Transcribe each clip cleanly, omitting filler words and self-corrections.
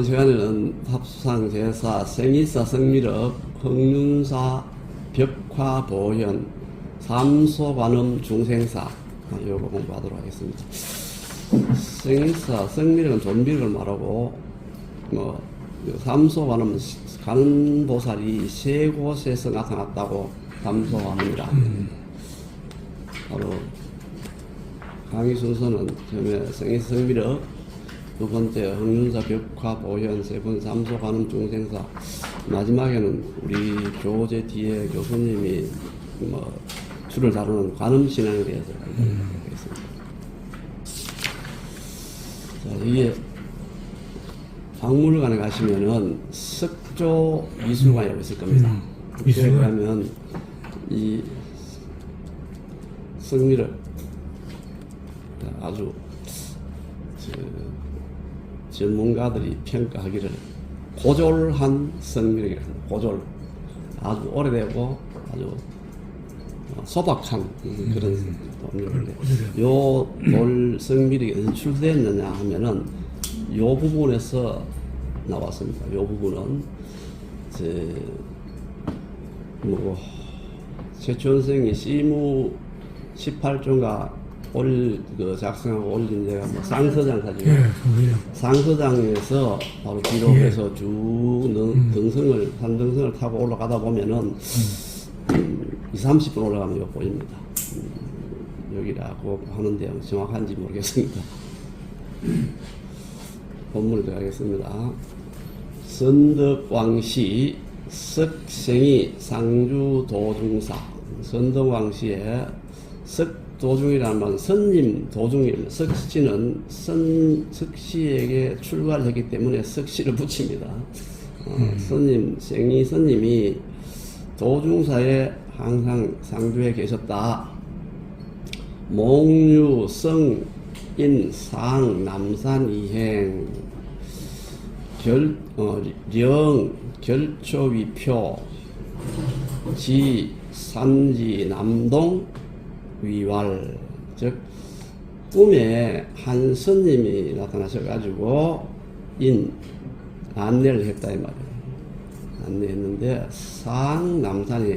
이번 시간에는 합수상 제사, 생이사, 성미륵, 흥륜사, 벽화, 보현, 삼소관음, 중생사 요거 공부하도록 하겠습니다. 생이사, 성미륵은 존미륵을 말하고 삼소관음은 관음보살이 세 곳에서 나타났다고 삼소관음이라 합니다. 바로 강의 순서는 처음에 생이사, 성미륵, 두 번째 흥륜사, 벽화, 보현, 세 번째 삼소관음, 중생사, 마지막에는 우리 교재 뒤에 교수님이 주를 다루는 관음신앙에 대해서 알려드리겠습니다. 자, 이게 박물관에 가시면은 석조 미술관이라고 있을 겁니다. 미술관 가면 이 성미륵 아주 전문가들이 평가하기를 고졸한 성미륵이라고 합니다. 고졸. 아주 오래되고 아주 소박한 그런 돌미륵인데, 요 돌 성미륵이 어디서 출세했느냐 하면은 요 부분에서 나왔습니다. 요 부분은 최춘생이 시무 18조가 작성하고 올린 데가 쌍서장 사진. 쌍서장에서 바로 기록해서 쭉 산등성을 타고 올라가다 보면은 20-30분 올라가면 여기 보입니다. 여기라고 하는데 정확한지 모르겠습니다. 본문을 들어가겠습니다. 선덕왕시 석생이 상주도중사. 선덕왕시의 석도중이라는 말은 선님 도중입니다. 석씨는 석씨에게 출가를 했기 때문에 석씨를 붙입니다. 선님, 생이 선님이 도중사에 항상 상주에 계셨다. 몽유, 성, 인, 상, 남산, 이행, 령, 결초, 위표, 지, 산지, 남동, 위왈. 즉 꿈에 한 스님이 나타나셔가지고 안내를 했다 이 말이에요. 안내했는데 남산이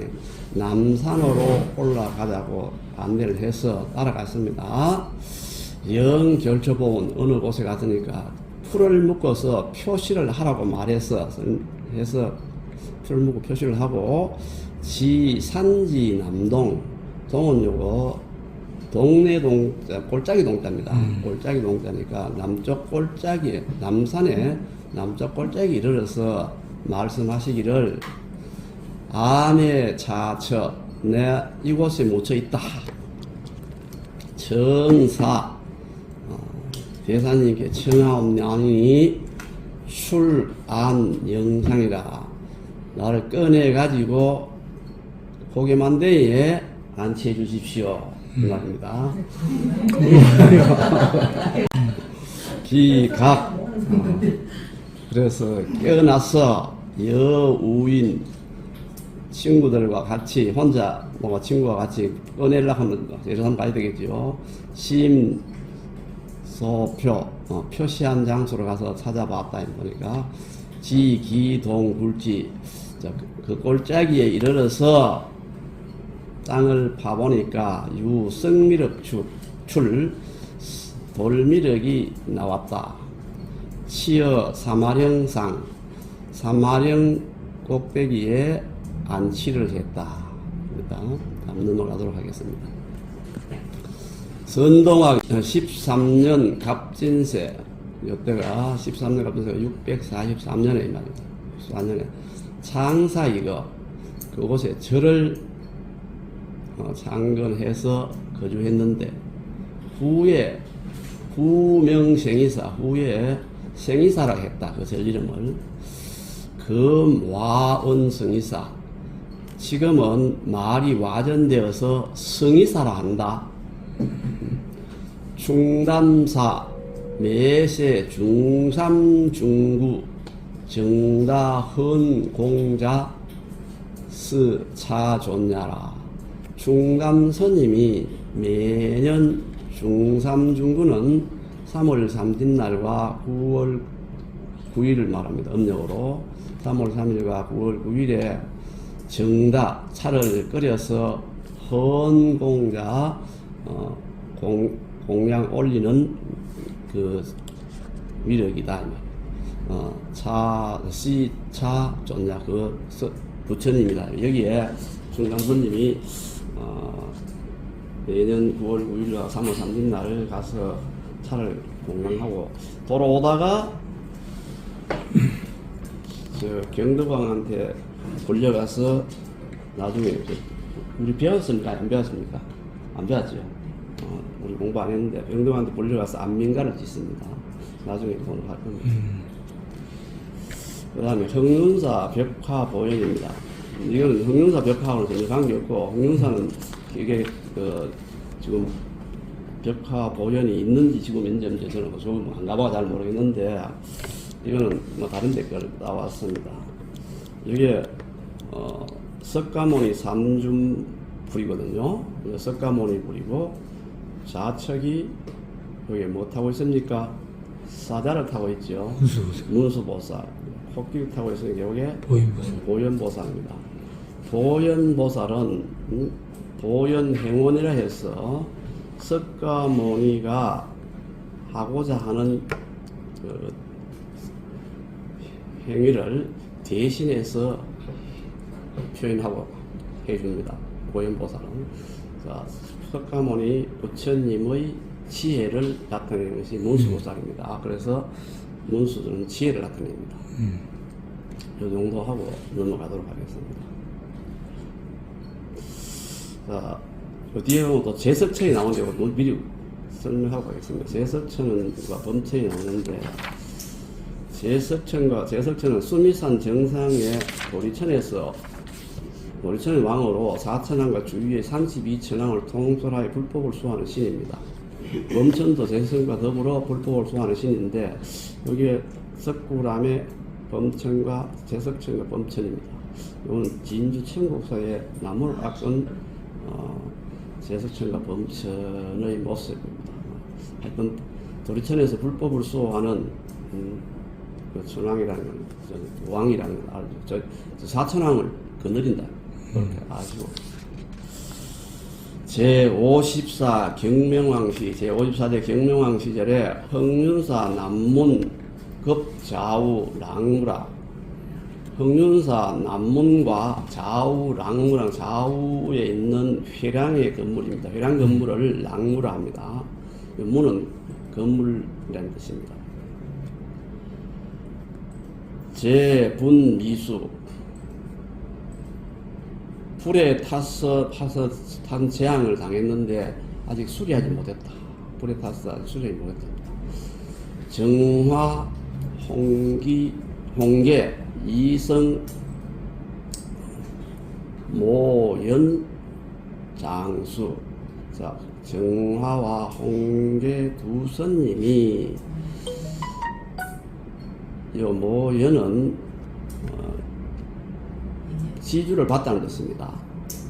남산으로 올라가자고 안내를 해서 따라갔습니다. 영 결초보은 어느 곳에 갔으니까 풀을 묶어서 표시를 하라고 말해서 풀을 묶고 표시를 하고, 산지, 남동, 동은 요거 동네 동자, 골짜기 동자입니다. 골짜기 동자니까 남쪽 골짜기, 남산에 남쪽 골짜기 이르러서 말씀하시기를 암의 자처, 내 이곳에 묻혀 있다. 청사, 대사님께 청하옵나니 출안 영상이라. 나를 꺼내 가지고 고개만 대에 안치해 주십시오. 그 말입니다. 기각. 그래서 깨어나서 여우인 친구들과 같이, 혼자 친구와 같이 꺼내려고 하면 여러 사람 가야 되겠죠. 심소표, 표시한 장소로 가서 찾아봤다. 그러니까 지기동굴지, 그 골짜기에 이르러서 땅을 파보니까 유성미륵 출 돌미륵이 나왔다. 치어 사마령상, 사마령 꼭대기에 안치를 했다. 일단 다음 넘어가도록 하겠습니다. 선동왕 13년 갑진세, 이때가 13년 갑진세가 643년에 말입니다. 14년에 창사 이거 그곳에 절을 창건해서 거주했는데, 후에 후명생이사, 후에 생이사라 했다. 그 절 이름을 금와은성이사. 지금은 말이 와전되어서 성이사라 한다. 중담사, 매세, 중삼중구, 정다헌 공자, 스차존냐라. 중담 스님이 매년 중삼중구는 3월 3뒷날과 9월 9일을 말합니다. 음력으로 3월 3일과 9월 9일에 정다 차를 끓여서 헌공자 공양 올리는 그 위력이다. 시차 존냐 그 부처님이다. 여기에 중강부님이 내년 9월 9일과 3월 3일 날 가서 차를 공양하고 돌아오다가 저 경덕왕한테 불려가서 나중에 우리 배웠습니까? 안 배웠습니까? 안 배웠죠. 우리 공부 안 했는데 경덕왕한테 불려가서 안민가를 짓습니다. 나중에 공부할 겁니다. 그 다음에 흥륜사 벽화 보현입니다. 이거는 흥륜사 벽화하고는 전혀 관계없고, 흥륜사는 이게 지금 벽화 보현이 있는지 지금 현재 저는 조금 안 가봐서 잘 모르겠는데, 이거는 뭐 다른 댓글 나왔습니다. 이게 석가모니 삼중불이거든요. 석가모니 불이고 좌측이 여기 뭐 타고 있습니까? 사자를 타고 있죠. 문수보살. 코끼리 타고 있으니까 이게 보현보살입니다. 보현보살은 보현행원이라 해서 석가모니가 하고자 하는 그 행위를 대신해서 표현하고 해줍니다. 보현보살은. 자, 석가모니 부처님의 지혜를 나타내는 것이 문수보살입니다. 그래서 문수들은 지혜를 나타냅니다. 이 정도 하고 넘어가도록 하겠습니다. 자, 뒤에 보면 또 제석천이 나오는데 미리 설명하고 가겠습니다. 제석천과 범천이 나오는데, 제석천은 수미산 정상의 도리천의 왕으로 4천왕과 주위의 32천왕을 통솔하여 불법을 수호하는 신입니다. 범천도 제석천과 더불어 불법을 수호하는 신인데, 여기에 석굴암의 범천과 제석천과 범천입니다. 이건 진주 청국사의 나무를 깎은 제석천과 범천의 모습입니다. 하여튼 도리천에서 불법을 수호하는 그 천왕이라는 건, 왕이라는 걸 알죠. 저 사천왕을 거느린다. 그렇게 아시고. 제54 경명왕시, 제54대 경명왕 시절에 흥륜사 남문 급좌우 랑무라, 흥륜사 남문과 좌우 랑무랑, 좌우에 있는 회량의 건물입니다. 회량 건물을 랑무라 합니다. 문은 건물이라는 뜻입니다. 제분미수, 불에 타서 탄 재앙을 당했는데 아직 수리하지 못했다. 불에 타서 아직 수리하지 못했다. 정화, 홍계, 이성, 모연, 장수. 자, 정화와 홍계 두 선님이, 이 모연은 시주를 받다는 뜻입니다.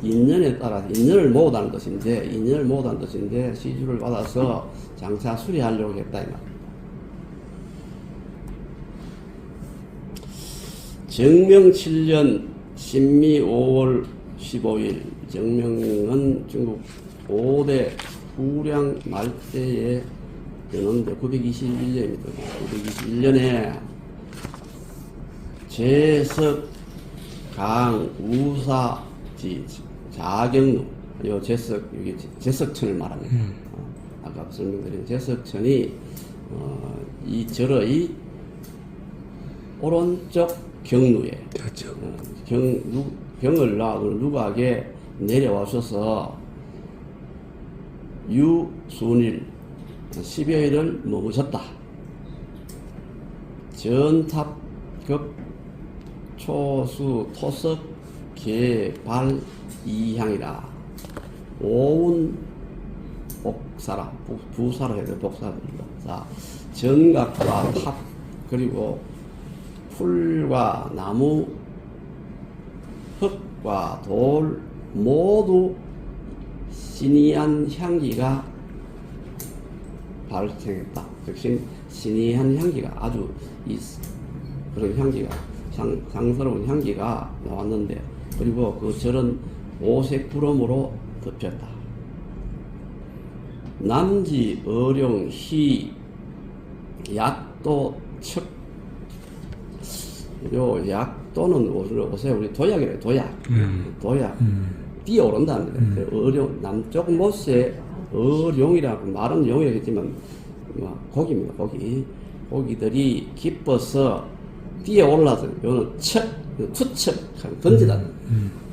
인연에 따라서 인연을 모으다는 뜻인데 시주를 받아서 장차 수리하려고 했다 이 말입니다. 정명 7년 신미 5월 15일, 정명은 중국 5대 후량 말대에 되는데 921년입니다. 921년에 제석 강 우사지 자경루, 요 제석, 여기 제석천을 말합니다. 아까 설명드린 제석천이 이 절의 오른쪽 경루에 병을 낳은 누각에 내려와셔서 유순일 10여일을 머무셨다. 전탑급 초수 토석 개발 이향이라. 오운 복사라, 부사라 해야 돼. 복사입니다. 자, 정각과 탑, 그리고 풀과 나무, 흙과 돌 모두 신이한 향기가 발생했다. 즉 신이한 향기가 아주 이 그런 향기가 상스러운 향기가 나왔는데, 그리고 그 절은 오색 구름으로 덮였다. 남지 어룡 희 약도 척. 요 약도는 요새 우리 도약이래요. 도약. 도약. 뛰어오른다는 거예요. 어룡, 남쪽 못에 어룡이라고 말은 용이겠지만 고기입니다. 고기들이 기뻐서 뛰어올라서 요는 척, 투척 던지다.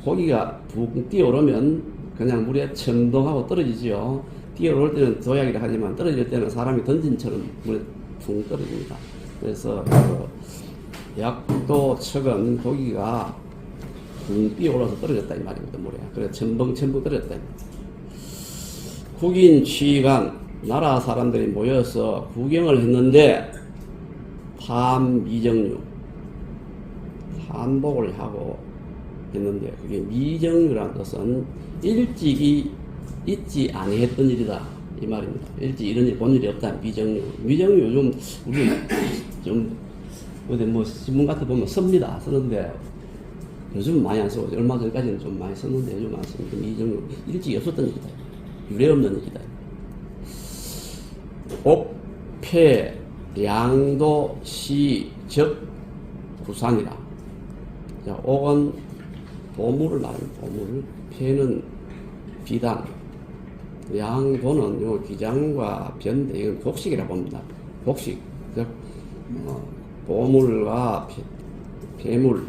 고기가 붕 뛰어오르면 그냥 물에 천동하고 떨어지지요. 뛰어올 때는 도약이라 하지만 떨어질 때는 사람이 던진처럼 물에 붕 떨어집니다. 그래서 약도 척은 고기가 붕 뛰어올라서 떨어졌다 이 말입니다. 물에. 그래 첨벙 떨어졌다. 국인 취간 나라 사람들이 모여서 구경을 했는데 판미정류 한복을 하고 했는데, 그게 미정류라는 뜻은 일찍이 있지 아니했던 일이다 이 말입니다. 일찍 이런 일 본 일이 없다. 미정류 요즘 우리 좀 어디 뭐 신문 같은 거 보면 씁니다. 쓰는데 요즘 많이 안 쓰고 얼마 전까지는 좀 많이 썼는데 요즘 안 씁니다. 미정류 일찍 없었던 일이다. 유례 없는 일이다. 옥패 양도 시적 구산이라. 자, 옥은 보물을 말합니다. 보물. 패는 비단. 양도는 요 기장과 변대, 이건 곡식이라고 봅니다. 곡식. 즉, 보물과 폐물,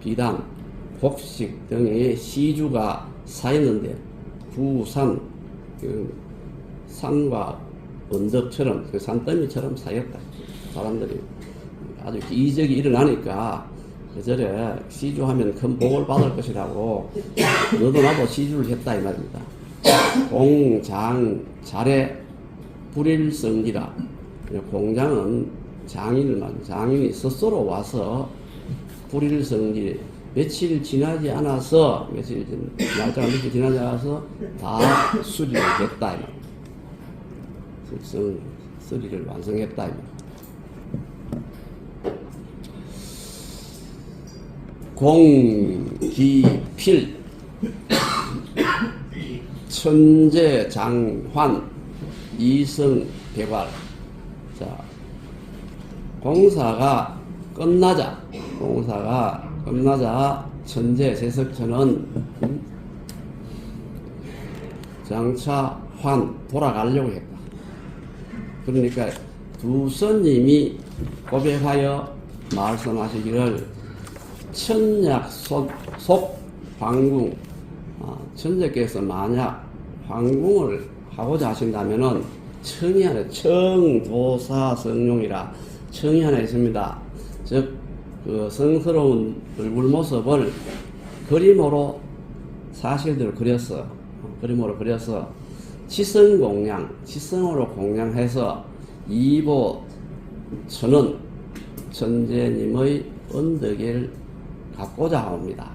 비단, 곡식 등의 시주가 쌓였는데, 구산, 산과 언덕처럼, 그 산더미처럼 쌓였다. 사람들이 아주 이적이 일어나니까 그 절에 시주하면 큰 복을 받을 것이라고 너도 나도 시주를 했다 이 말입니다. 공장 잘해 불일성지라. 공장은 장인을 말합니다. 장인이 스스로 와서 불일성지 며칠 지나지 않아서 날짜가 며칠 지나지 않아서 다 수리를 했다 이 말입니다. 수리를 완성했다 이 말입니다. 공기필 천재장환 이성배괄. 자, 공사가 끝나자 천재 세석천은 장차 돌아가려고 했다. 그러니까 두 스님이 고백하여 말씀하시기를 천약 속 황궁, 천재께서 만약 황궁을 하고자 하신다면은 청이 하나, 청도사성룡이라 청이 하나 있습니다. 즉, 그 성스러운 얼굴 모습을 그림으로 사실대로 그려서 치성으로 공양해서 이보천은 천재님의 언덕을 갖고자 합니다.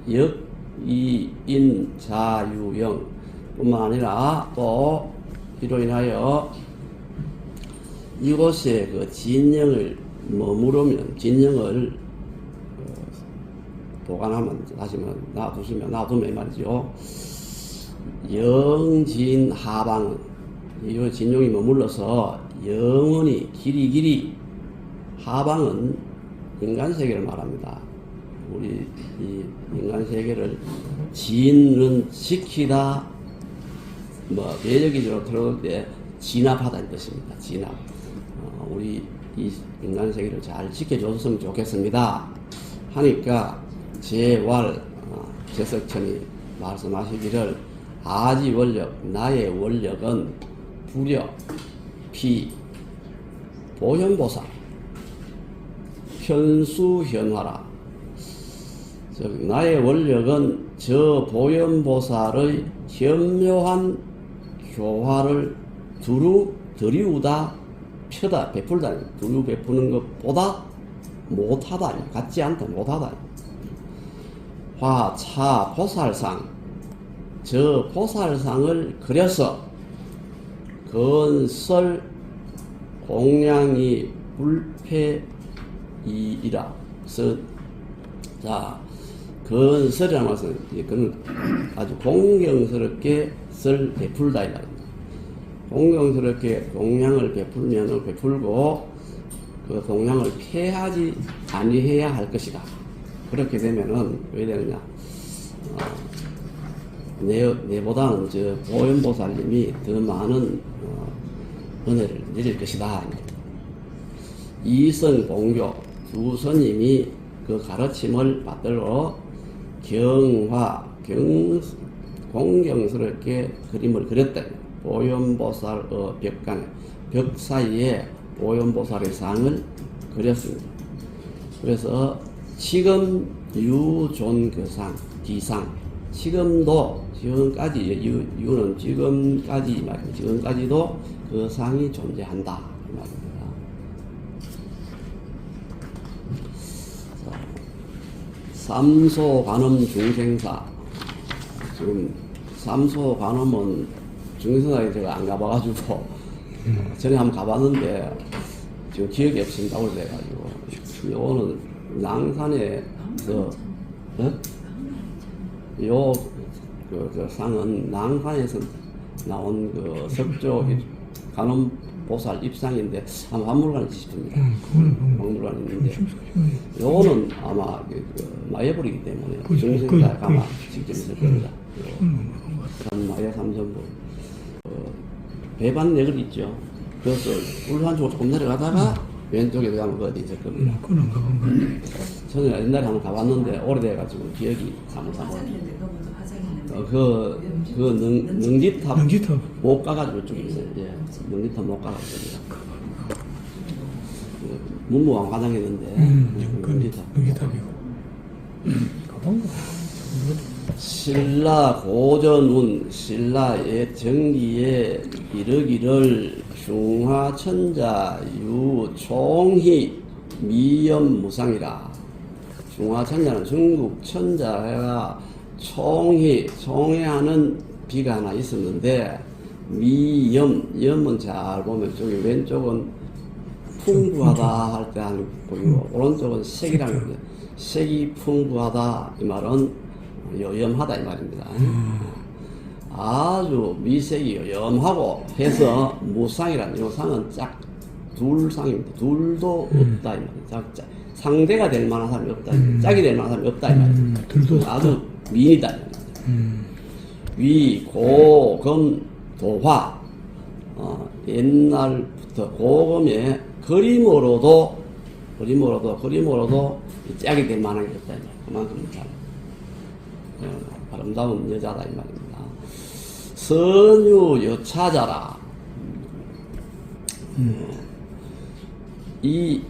역이인 자유영 뿐만 아니라 또 이로 인하여 이곳에 그 진영을 머무르면 진영을 보관하면 다시 놔두면 말이죠. 영진하방은 이 진영이 머물러서 영원히 길이 하방은 인간 세계를 말합니다. 우리 이 인간 세계를 진은 지키다, 배적이적으로 들어올 때 진압하다는 뜻입니다. 진압. 우리 이 인간 세계를 잘 지켜줬으면 좋겠습니다. 하니까 제석천이 말씀하시기를 아지원력, 나의 원력은 부력, 피, 보현보살, 현수현화라. 즉 나의 원력은 저 보현보살의 현묘한 교화를 두루 들이우다 펴다 베풀다. 두루 베푸는 것보다 못하다, 같지 않다, 못하다. 화차 보살상, 저 보살상을 그려서 건설 공양이 불패이라 자, 건설이라는 것은 그건 아주 공경스럽게 설 베풀다 이 말입니다. 공경스럽게 공양을 베풀면 베풀고 그 공양을 폐하지 아니해야 할 것이다. 그렇게 되면은 왜 되느냐? 내보다는 저 보현보살님이 더 많은 은혜를 내릴 것이다. 이성공교 두 스님이 그 가르침을 받들어 공경스럽게 그림을 그렸다. 보현보살의 벽간에 벽 사이에 보현보살의 상을 그렸습니다. 그래서 지금 유존 그 상, 기상, 지금까지 유는 지금까지 말입니다. 지금까지도 그 상이 존재한다 이 말입니다. 삼소관음 중생사. 지금 삼소관음은 중생사에 제가 안 가봐가지고 전에 한번 가봤는데 지금 기억이 없습니다. 오래돼가지고 요거는 낭산에서 그 상은 낭산에서 나온 그 석조 관음 보살 입상인데 아마 박물관에 있습니다. 박물관에 있는데 요거는 아마 마예불이기 때문에 중생사에 아마 직접 있을 겁니다. 마예 삼전부 배반역을 있죠. 그래서 울산 쪽으로 조금 내려가다가 왼쪽에 가면 어디 있을 겁니다. 저는 옛날에 한번 가봤는데 오래돼가지고 기억이 사무사무. 능지탑 못 가가지고 좀 있어요. 예, 능지탑 못 가가지고. 문무왕 과장했는데 능지탑이고. 신라 고전운 신라의 정기에 이르기를 중화천자 유총희 미염무상이라. 중화천자는 중국 천자가 총회하는 비가 하나 있었는데 염은 잘 보면 저기 왼쪽은 풍부하다 할 때 하는 보이고 오른쪽은 색이라는 거예요. 색이 풍부하다 이 말은 요염하다 이 말입니다. 아주 미색이 요염하고 해서 무상이라는 이 상은 둘 상입니다. 둘도 없다 이 말입니다. 상대가 될 만한 사람이 없다. 짝이 될 만한 사람이 없다 이 말입니다. 아주 미인이다 이 말입니다. 위, 고, 금, 도화. 옛날부터 고금의 그림으로도 짝이 될 만한 게 없다 이 말입니다. 그만큼 잘 아름다운 여자다 이 말입니다. 선유 여차자라. 이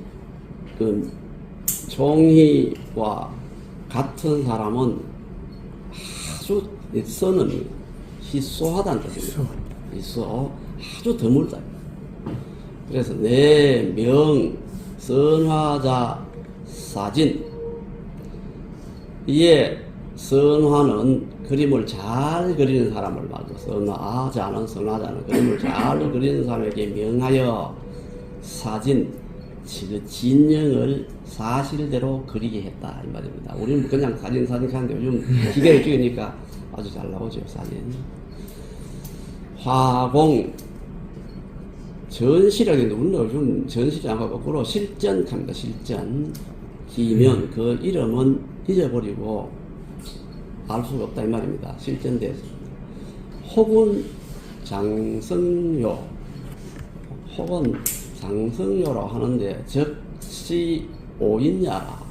종희와 같은 사람은 아주 선은 희소하다는 뜻입니다. 희소 아주 드물다. 그래서 내 명 선화자 사진. 이에 선화는 그림을 잘 그리는 사람을 말로 선화자는 그림을 잘 그리는 사람에게 명하여 사진 진영을 사실대로 그리게 했다 이 말입니다. 우리는 그냥 사진 하는데 요즘 기계를 찍으니까 아주 잘 나오죠 사진. 화공 전시라고 했는데 우리는 요즘 전시를 안 하고 거꾸로 실전합니다. 실전. 기면 그 이름은 잊어버리고 알 수가 없다 이 말입니다. 실전돼서. 혹은 장성요 장성요라고 하는데 즉시 오인야라.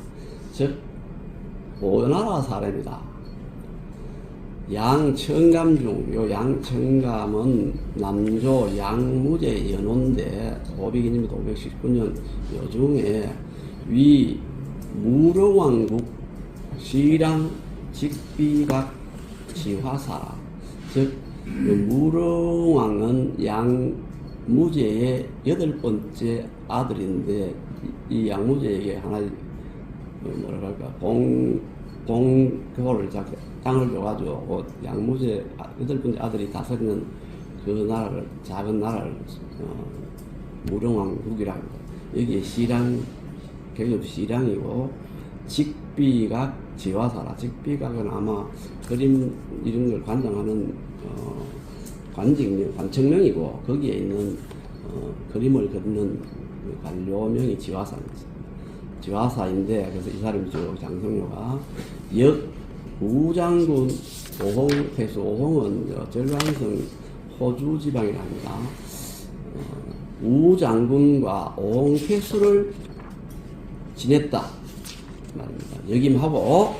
즉 오나라 사람이다. 양청감 중 요 양청감은 남조 양무제 연호인데 500년부터 519년 요 중에 위 무령왕국 시랑 직비각 지화사라. 즉 무령왕은 양무제의 8번째 아들인데 이 양무제에게 하나 뭐랄까 그거를 땅을 줘가지고 양무제 8번째 아들이 다스리는 그 나라를 작은 나라를 무령왕국이라는 거. 여기에 시랑, 개급 시랑이고, 직비각 지화사라. 직비각은 아마 그림 이런 걸 관장하는 관청명이고, 거기에 있는 그림을 그리는 관료명이 지화사인데, 그래서 이 사람이 장성료가 우장군 오홍태수, 오홍은 전라성 호주 지방이랍니다. 우장군과 오홍태수를 지냈다 말입니다. 역임하고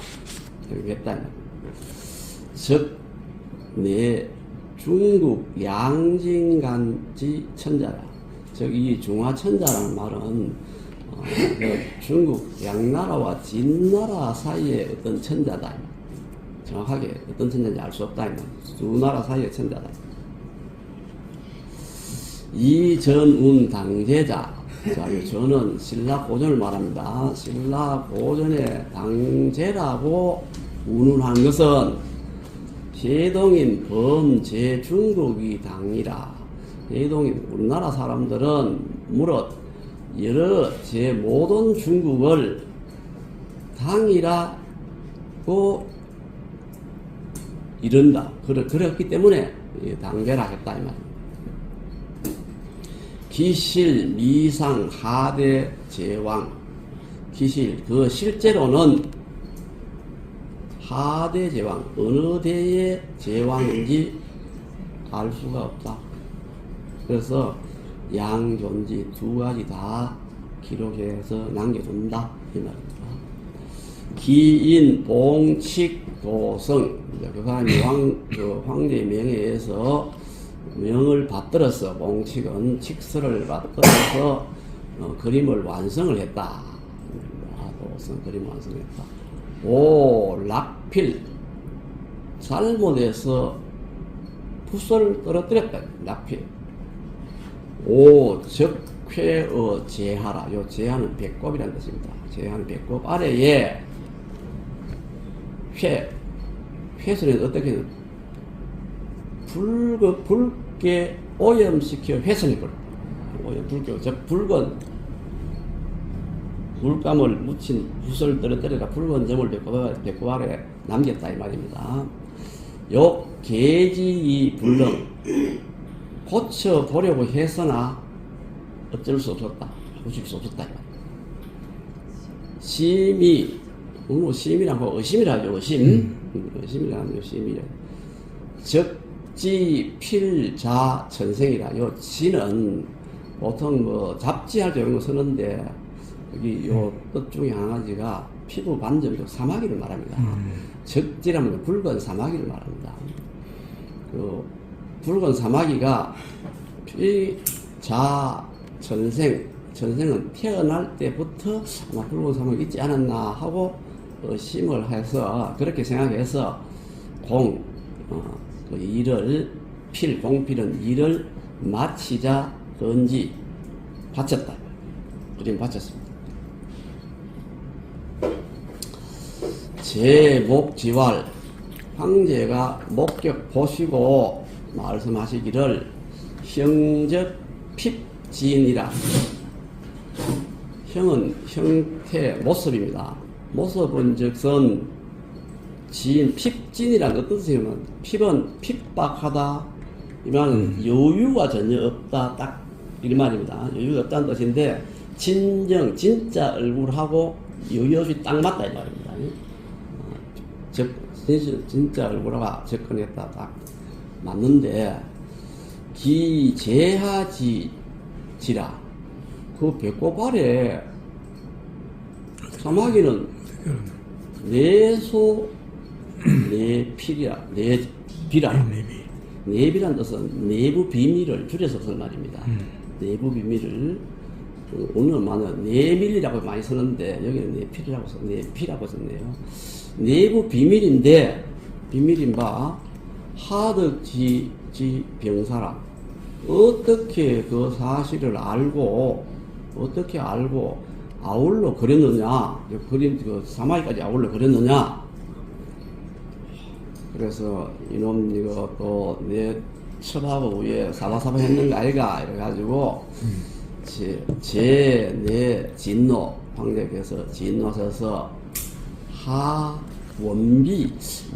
역임했다. 즉, 내 중국 양진간지 천자라. 즉, 이 중화천자라는 말은 중국 양나라와 진나라 사이의 어떤 천자다. 정확하게 어떤 천자인지 알 수 없다. 두 나라 사이의 천자다. 이전운 당제자. 자, 이 전은 신라 고전을 말합니다. 신라 고전의 당제라고 운운한 것은 해동인 범제 중국이 당이라. 해동인 우리나라 사람들은 무릇 여러 제 모든 중국을 당이라고 이른다. 그렇기 때문에 당제라 했다 이 말입니다. 기실 미상 하대 제왕. 기실 그 실제로는 하대 제왕 어느 대의 제왕인지 알 수가 없다. 그래서 양존지 두 가지 다 기록해서 남겨둔다 이 말입니다. 기인 봉칙 도성. 그 사람이 황제의 명예에서 명을 받들어서 봉칙은 칙서를 받들어서 그림을 완성을 했다. 도성 그림을 완성했다. 오 락필 잘못해서 붓을 떨어뜨렸다. 락필. 오 적회의 제하라. 요 제하는 배꼽이라는 뜻입니다. 제하는 배꼽 아래에 회선은 어떻게 붉게 오염시켜 회선해버려. 붉게 붉은 물감을 묻힌 붓을 떨어뜨려가 붉은 점을 배꼽 아래 남겼다 이 말입니다. 요 계지이 불능 고쳐보려고 했으나 어쩔 수 없었다. 고칠 수 없었다 이 말입니다. 심이 심이라고 의심이라죠. 의심이라는 의심이래. 적지 필자 천생이라. 요 지는 보통 뭐 잡지할 때 이런 거 쓰는데 여기 요 뜻 중에 하나가 피부 반점적 사마귀를 말합니다. 적지라면 붉은 사마귀를 말합니다. 그 붉은 사마귀가 필자 천생은 태어날 때부터 아마 붉은 사마귀 있지 않았나 하고 의심을 해서 그렇게 생각해서 그 일을 공필은 일을 마치자 건지 바쳤다. 그림 바쳤습니다. 제목지활 황제가 목격 보시고 말씀하시기를 형적 핍진이라. 형은 형태 모습입니다. 모습은 즉선 지인 핍진이란 어떤 뜻이냐면 핍은 핍박하다 이 말은 여유가 전혀 없다 딱 이 말입니다. 여유가 없다는 뜻인데 진정 진짜 얼굴하고 여유 없이 딱 맞다 이 말입니다. 진짜 얼굴하고 접근했다 딱 맞는데 기제하지지라 그 배꼽 아래 사마귀는 내소 내필이라 내비라. 내비란 뜻은 내부 비밀을 줄여서 쓴 말입니다. 내부 비밀을 오늘 많은 내밀이라고 많이 쓰는데 여기는 내피라고 썼네요. 내부 비밀인데 비밀인 바 하득지 병사라. 어떻게 그 사실을 알고 어떻게 알고 아울러 그렸느냐, 그림 그 사마귀까지 아울러 그렸느냐. 그래서 이놈 이거 또 내 처하고 위에 사바사바 했는 거 아이가 이래가지고 제 진노 황제께서 진노하셔서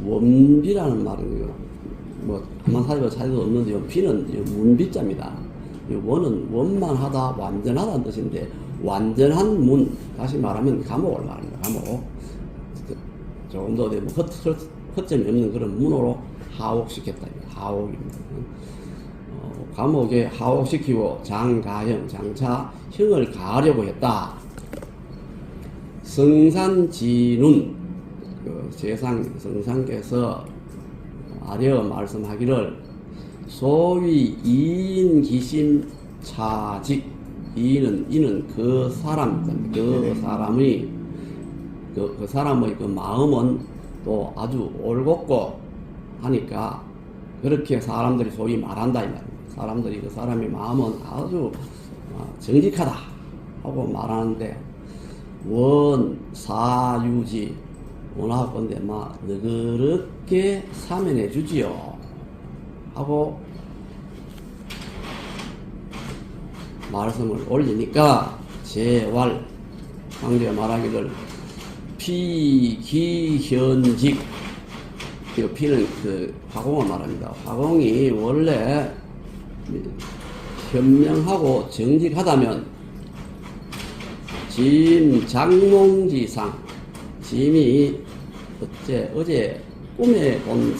원비라는 말은 뭐 한번 사실 차이도 없는데 비는 문비자입니다. 원은 원만하다, 완전하다는 뜻인데 완전한 문, 다시 말하면 감옥을 말합니다. 감옥. 조금 더 뭐 허점이 없는 그런 문으로 하옥시켰다. 하옥입니다. 감옥에 하옥시키고 장가형, 장차 형을 가하려고 했다. 성산진운, 성상께서 아려 말씀하기를 소위 이인 기심 차직, 이는 그 사람의 그 마음은 또 아주 올곧고 하니까 그렇게 사람들이 소위 말한다 이 말입니다. 사람들이 그 사람의 마음은 아주 정직하다 하고 말하는데 원사유지 원하고 건데 너그럽게 사면해 주지요 하고 말씀을 올리니까 제왈 황제가 말하기를 피기현직, 이 피는 그 화공을 말합니다. 화공이 원래 현명하고 정직하다면 짐 장몽지상, 짐이 어제 꿈에 본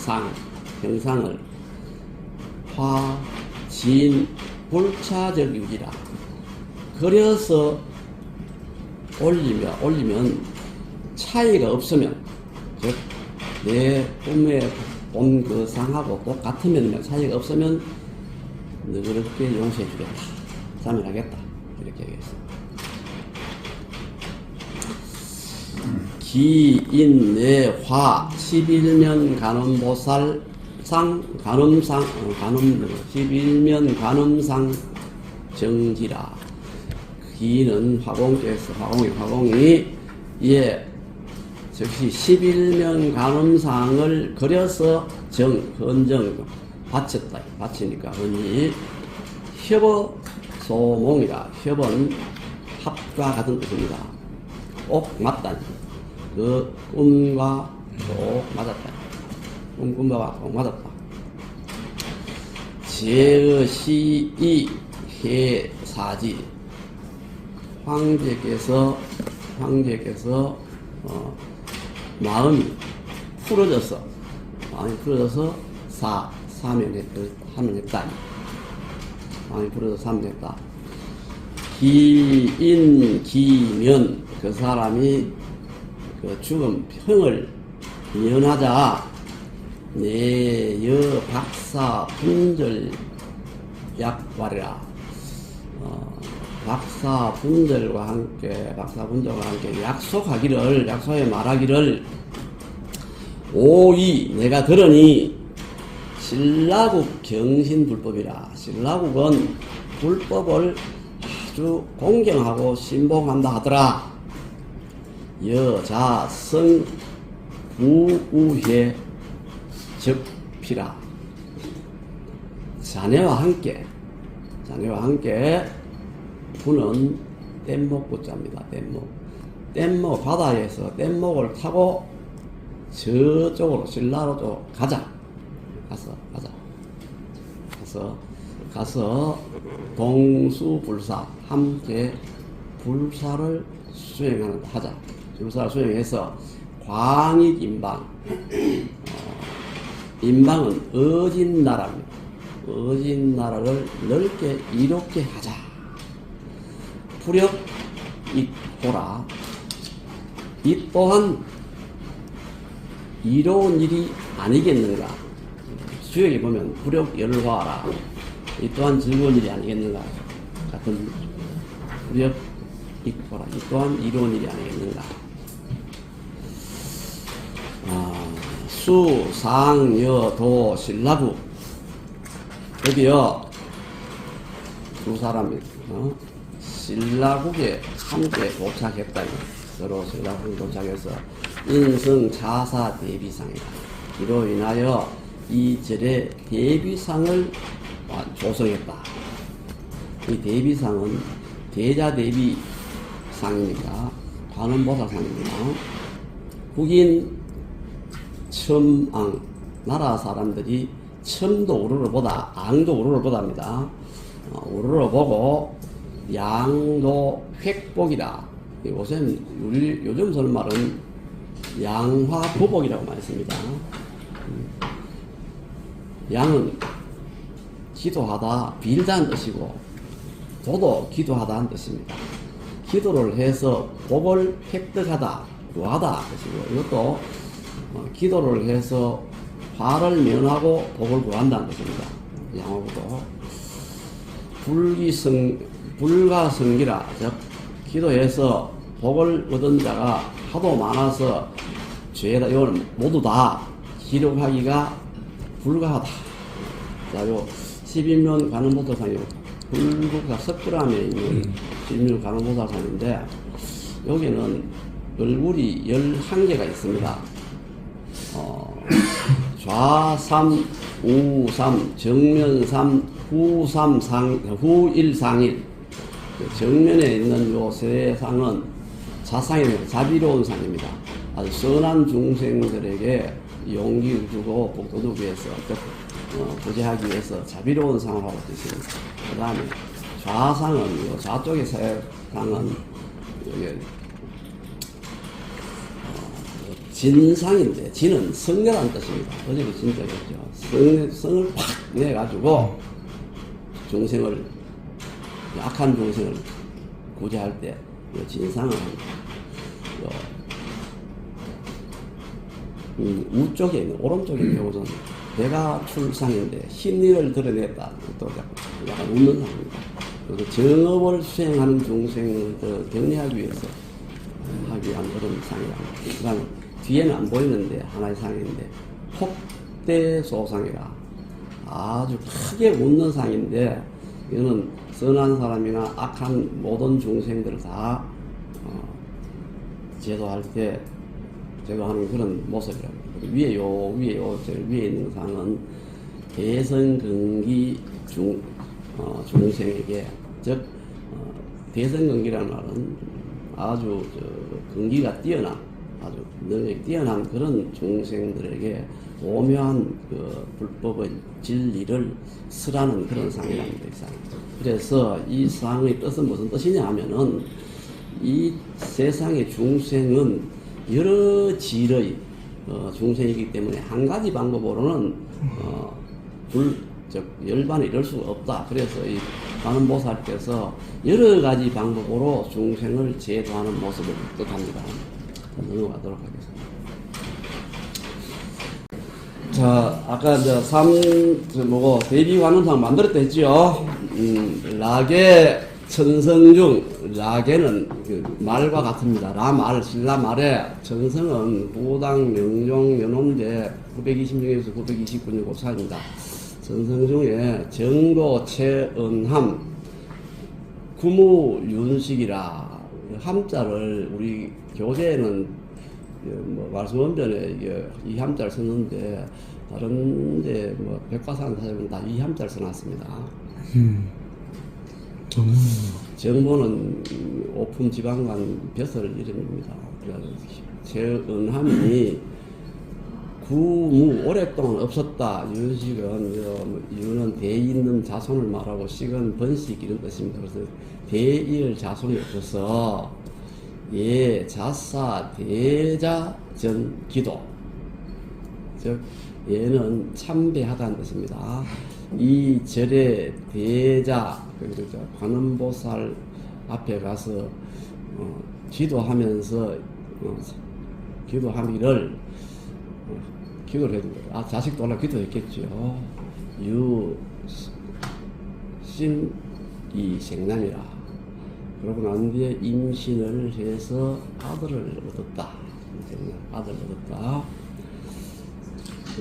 형상을 진 불차적 유지라 그려서 올리면 차이가 없으면, 즉 내 꿈에 본 그 상하고 똑같으면 차이가 없으면 너그럽게 용서해 주겠다, 사면하겠다 이렇게 얘기했습니다. 기인내화 11면 간음보살상 간음상 11면 간음상 정지라. 기는 화공이 즉시 11면 간음상을 그려서 헌정 바치니까 흔히 협소몽이라. 협은 합과 같은 뜻입니다. 꼭 맞다. 그 꿈과 꼭 맞았다. 꿈과 꼭 맞았다. 제의시이 해사지. 황제께서 마음이 풀어져서 사면했다. 마음이 풀어져서 사면했다. 기면 그 사람이 그 죽음 형을 면하자 내여 박사 분절 약발이라. 박사 분절과 함께 약속해 말하기를 오이 내가 들으니 신라국 경신불법이라. 신라국은 불법을 아주 공경하고 신봉한다 하더라. 여자성 부우해 적피라. 자네와 함께 부는 뗏목부자입니다. 뗏목 바다에서 뗏목을 타고 저쪽으로 신라로 가자. 가서 동수불사 함께 불사를 하자. 불사를 수행해서 광익인방. 인방은 어진나라입니다. 어진나라를 넓게 이롭게 하자. 불역익보라. 이 또한 이로운 일이 아니겠는가. 수역에 보면 불역열화라. 이 또한 즐거운 일이 아니겠는가. 같은 불역익보라. 이 또한 이로운 일이 아니겠는가. 수상여도 신라국. 여기요 두 사람이 신라국에 함께 도착했다. 서로 신라국에 도착해서 인성자사 대비상이다. 이로 인하여 이 절에 대비상을 조성했다. 이 대비상은 대자 대비 상입니다. 관음보살상입니다. 국인 첨앙, 나라 사람들이 첨도 우르르 보다, 앙도 우르르 보답니다. 우르르 보고 양도 획복이다. 요즘 쓰는 말은 양화보복이라고 많이 씁니다. 양은 기도하다, 빌다는 뜻이고, 도도 기도하다는 뜻입니다. 기도를 해서 복을 획득하다, 구하다 뜻이고, 이것도 기도를 해서 화를 면하고 복을 구한다는 뜻입니다. 양화보도 불가성기라, 즉 기도해서 복을 얻은 자가 하도 많아서 죄다 이걸 모두 다 기록하기가 불가하다. 자, 요 12면 관음보살상이 불국사 석굴암에 있는 12면 관음보살상인데, 여기는 얼굴이 11개가 있습니다. 좌삼, 우삼, 정면삼, 후일상일. 정면에 있는 요 세 상은 자상이 자비로운 상입니다. 아주 선한 중생들에게 용기를 주고 복도두기 위해서, 구제하기 위해서 자비로운 상을 하고 있습니다. 그 다음에 좌상은, 요 좌쪽의 세 상은 진상인데, 진은 성녀라는 뜻입니다. 어제도 진짜겠죠. 성을 팍 내가지고 중생을, 약한 중생을 구제할 때 진상을 합니다. 우쪽에 있는, 오른쪽에 경우는 배가 출상인데 흰일을 드러냈다. 또 약간 웃는 상입니다. 그래서 정업을 수행하는 중생을 격려하기 위해서 하기 위한 그런 상이라고. 그 다음에 뒤에는 안 보이는데 하나의 상인데, 폭대소상이라 아주 크게 웃는 상인데, 이거는 선한 사람이나 악한 모든 중생들을 다 제도할 때 제도하는 그런 모습이라고. 위에 제일 위에 있는 상은 대선근기 중생에게, 즉 대선근기라는 말은 아주 근기가 뛰어난, 아주 능력이 뛰어난 그런 중생들에게 오묘한 불법의 진리를 설하는 그런 상이랍니다. 이 상. 그래서 이 상의 뜻은 무슨 뜻이냐 하면은, 이 세상의 중생은 여러 질의 중생이기 때문에 한 가지 방법으로는 열반에 이를 수가 없다. 그래서 이 관음보살께서 여러 가지 방법으로 중생을 제도하는 모습을 뜻합니다. 넘어가도록 하겠습니다. 자, 아까 이제 대비관음상 만들었다 했죠. 라게 천성중, 라게는 말과 같습니다. 라말, 신라말에, 천성은 부당, 명종, 연홈대 920중에서 929년 고차입니다. 천성 중에 정도, 채은함, 구무윤식이라, 함자를 우리 교재에는 말씀원변에 이 함자를 썼는데, 다른데 백과사전 찾아보면 다 이 함자를 써놨습니다. 정보는 오품 지방관 벼슬 이름입니다. 채은함이 구무 오랫동안 없었다. 이유는 대에 있는 자손을 말하고 식은 번식 이런 뜻입니다. 그래서 대일 자손이 없어서 자사 대자 전 기도, 즉 얘는 참배하다는 뜻입니다. 이 절에 대자, 관음보살 앞에 가서 기도하면서 기도하기를 기도를 해도 자식도 올라 기도했겠죠. 유신이 생남이라. 그러고 난 뒤에 임신을 해서 아들을 얻었다.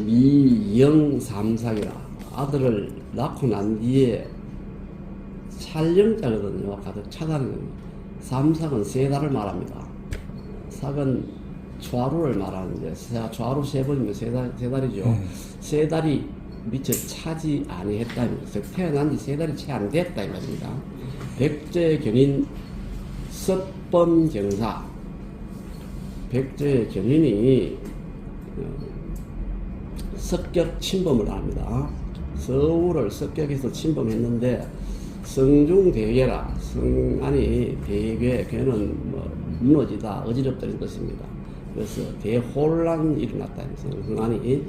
미영삼삭이라. 아들을 낳고 난 뒤에 찰령자거든요. 가득 차다는 겁니다. 삼삭은 세 달을 말합니다. 삭은 좌루를 말하는데, 좌루 세 번이면 세 달이죠. 세 달이 미처 차지 아니했다. 즉 태어난 지 세 달이 채 안 됐다 이 말입니다. 백제경인 섭범경사. 백제경인이 습격 침범을 합니다. 서울을 습격해서 침범했는데 성중대괴라, 성안이 대괴, 괴는 뭐 무너지다, 어지럽다 이런 뜻입니다. 그래서 대혼란이 일어났다. 성안이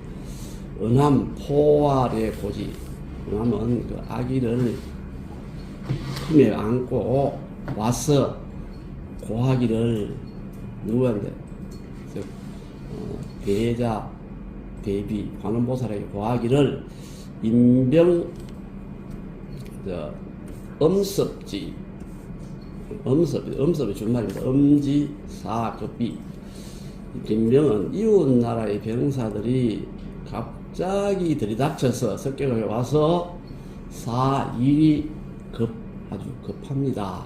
은함 포화의 고지, 은함은 그 아기를 품에 안고 와서 고하기를 누구한테 대자 대비 관음보살에게 고하기를 인병 엄습지, 엄습이 준말입니다. 엄지사급비. 인병은 이웃 나라의 병사들이 갑자기 들이닥쳐서 습격을 와서 사일이 아주 급합니다.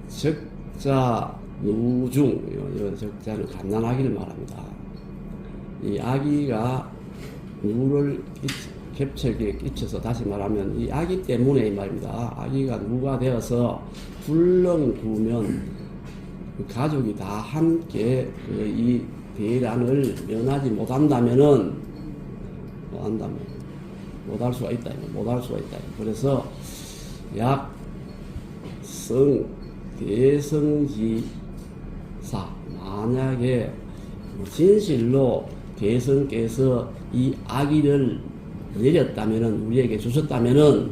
적자 누중, 이런 적자는 갓난아기를 말합니다. 이 아기가 누를 겹쳐게 끼쳐서, 다시 말하면 이 아기 때문에 이 말입니다. 아기가 누가 되어서 불렁구면 가족이 다 함께 이 대란을 면하지 못한다면은 못할 수가 있다. 그래서 대성지사, 만약에 진실로 대성께서 이 아기를 내렸다면은, 우리에게 주셨다면은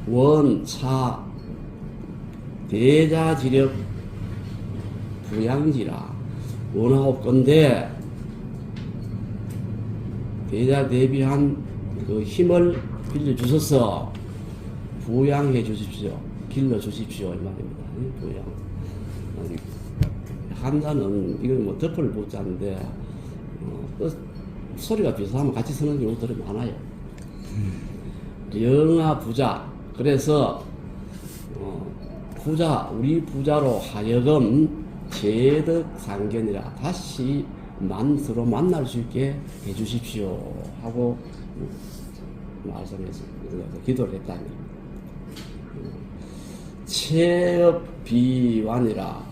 원차 대자지력 부양지라 원하옵건대 대자 대비한 그 힘을 빌려주셔서 부양해 주십시오. 길러 주십시오. 이 말입니다. 부양. 한자는 이건 뭐 덮을 붙자인데 소리가 비슷하면 같이 쓰는 경우들이 많아요. 영아 부자. 그래서 부자, 우리 부자로 하여금 제덕 상견이라 다시 서로 만날 수 있게 해주십시오 하고 말씀해서 기도를 했다니. 체업비완이라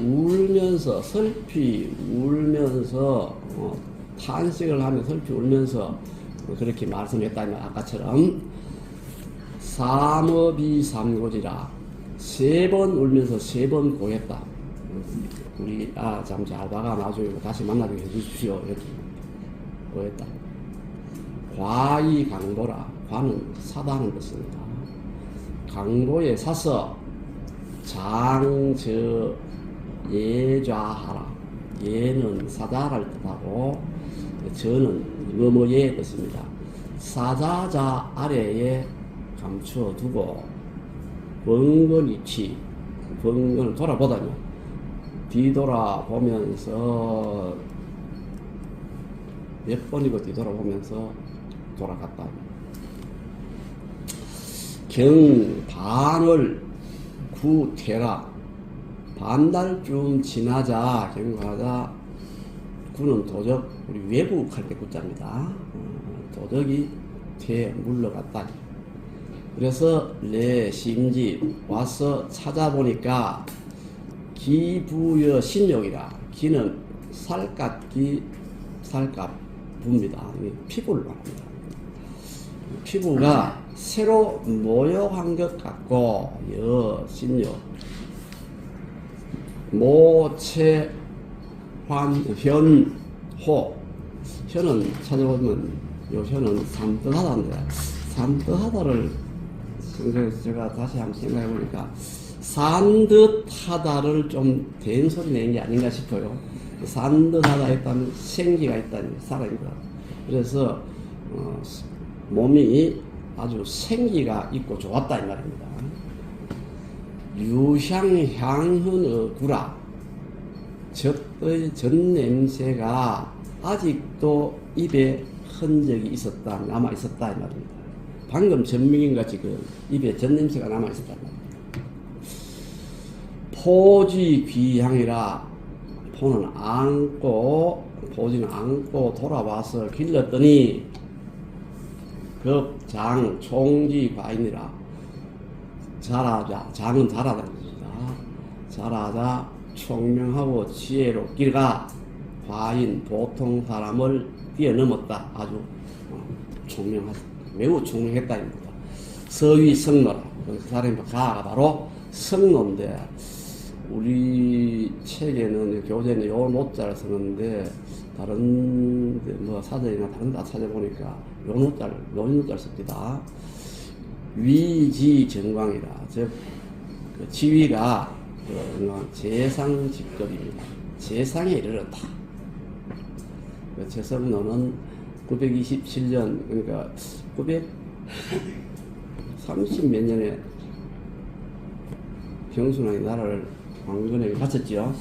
울면서, 슬피 울면서 탄식을 하며 슬피 울면서 그렇게 말씀했다니. 아까처럼 삼업이 삼고지라 3번 울면서 3번 고했다. 우리 참 잘 봐가 나중에 다시 만나게 해주십시오. 이렇게 고했다. 과이 강보라. 과는 사다는 뜻입니다. 강보에 사서 장저 예좌하라. 예는 사자를 뜻하고 저는 뭐뭐의 뜻입니다. 사자자 아래에 감추어 두고 번거니치, 번거는 돌아보다니, 뒤돌아보면서 몇 번이고 뒤돌아보면서 돌아갔다. 경반을 구퇴라. 반달쯤 지나자, 경과하자. 구는 도적, 우리 외국할 때 구자입니다. 도적이 퇴 물러갔다. 그래서 내 심지 와서 찾아보니까 기부여 신욕이라. 기는 살갗기, 살갗부입니다. 피부를 말합니다. 피부가 새로 모욕한 것 같고, 신욕. 모체 현호. 현은 찾아보면 요 현은 산뜻하다인데, 산뜻하다를 제가 다시 한번 생각해 보니까 산뜻하다를 좀 대소리 내는 게 아닌가 싶어요. 산뜻하다 했다면 생기가 있다니, 살아있다. 그래서 몸이 아주 생기가 있고 좋았다 이 말입니다. 유향향흔의 구라. 젖의 젖 냄새가 아직도 입에 흔적이 있었다, 남아 있었다 이 말입니다. 방금 전민기같이 그 입에 젖 냄새가 남아 있었다 이 말입니다. 포지 귀향이라. 포는 안고, 포지는 안고 돌아와서 길렀더니 급장 총지 과인이라. 잘하자. 장은 잘하다는 것입니다. 잘하자. 총명하고 지혜롭기가 과인 보통 사람을 뛰어넘었다. 아주 총명하다. 매우 총명했다입니다. 서위 성노라. 그 사람이 가가 바로 성노인데 우리 책에는 교재는 요 노자를 쓰는데 다른 뭐 사전이나 다른 데 찾아보니까 요 노자를 씁니다. 위지정광이라 즉 그 지위가 재상 직급입니다. 재상에 이르렀다. 그 최성노는 927년 그러니까 930 몇 년에 경순왕이 나라를 왕건에게 바쳤지요.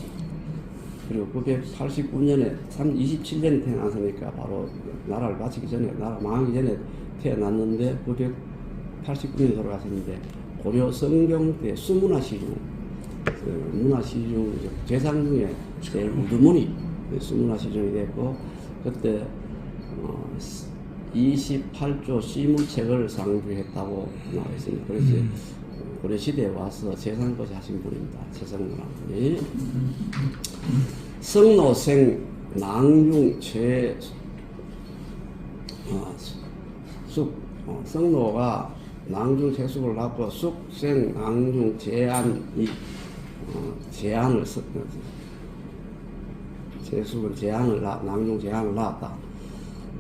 그리고 989년에 27년에 태어났으니까 바로 나라를 바치기 전에 나라 망하기 전에 태어났는데 989년에 돌아갔었는데 고려 성종 때 수문화시중 그 문화시중 재상 중에 제일 우두머니 수문화시중이 됐고 그때 28조 시문책을 상주했다고 나와 있습니다. 그래서 고려시대에 와서 재상까지 하신 분입니다. 재상노라는 분이. 성노생 낭중 최숙 성노가 낭중 최숙을 낳고 숙생 낭중 제안을 최숙은 낭중 제안을 낳았다.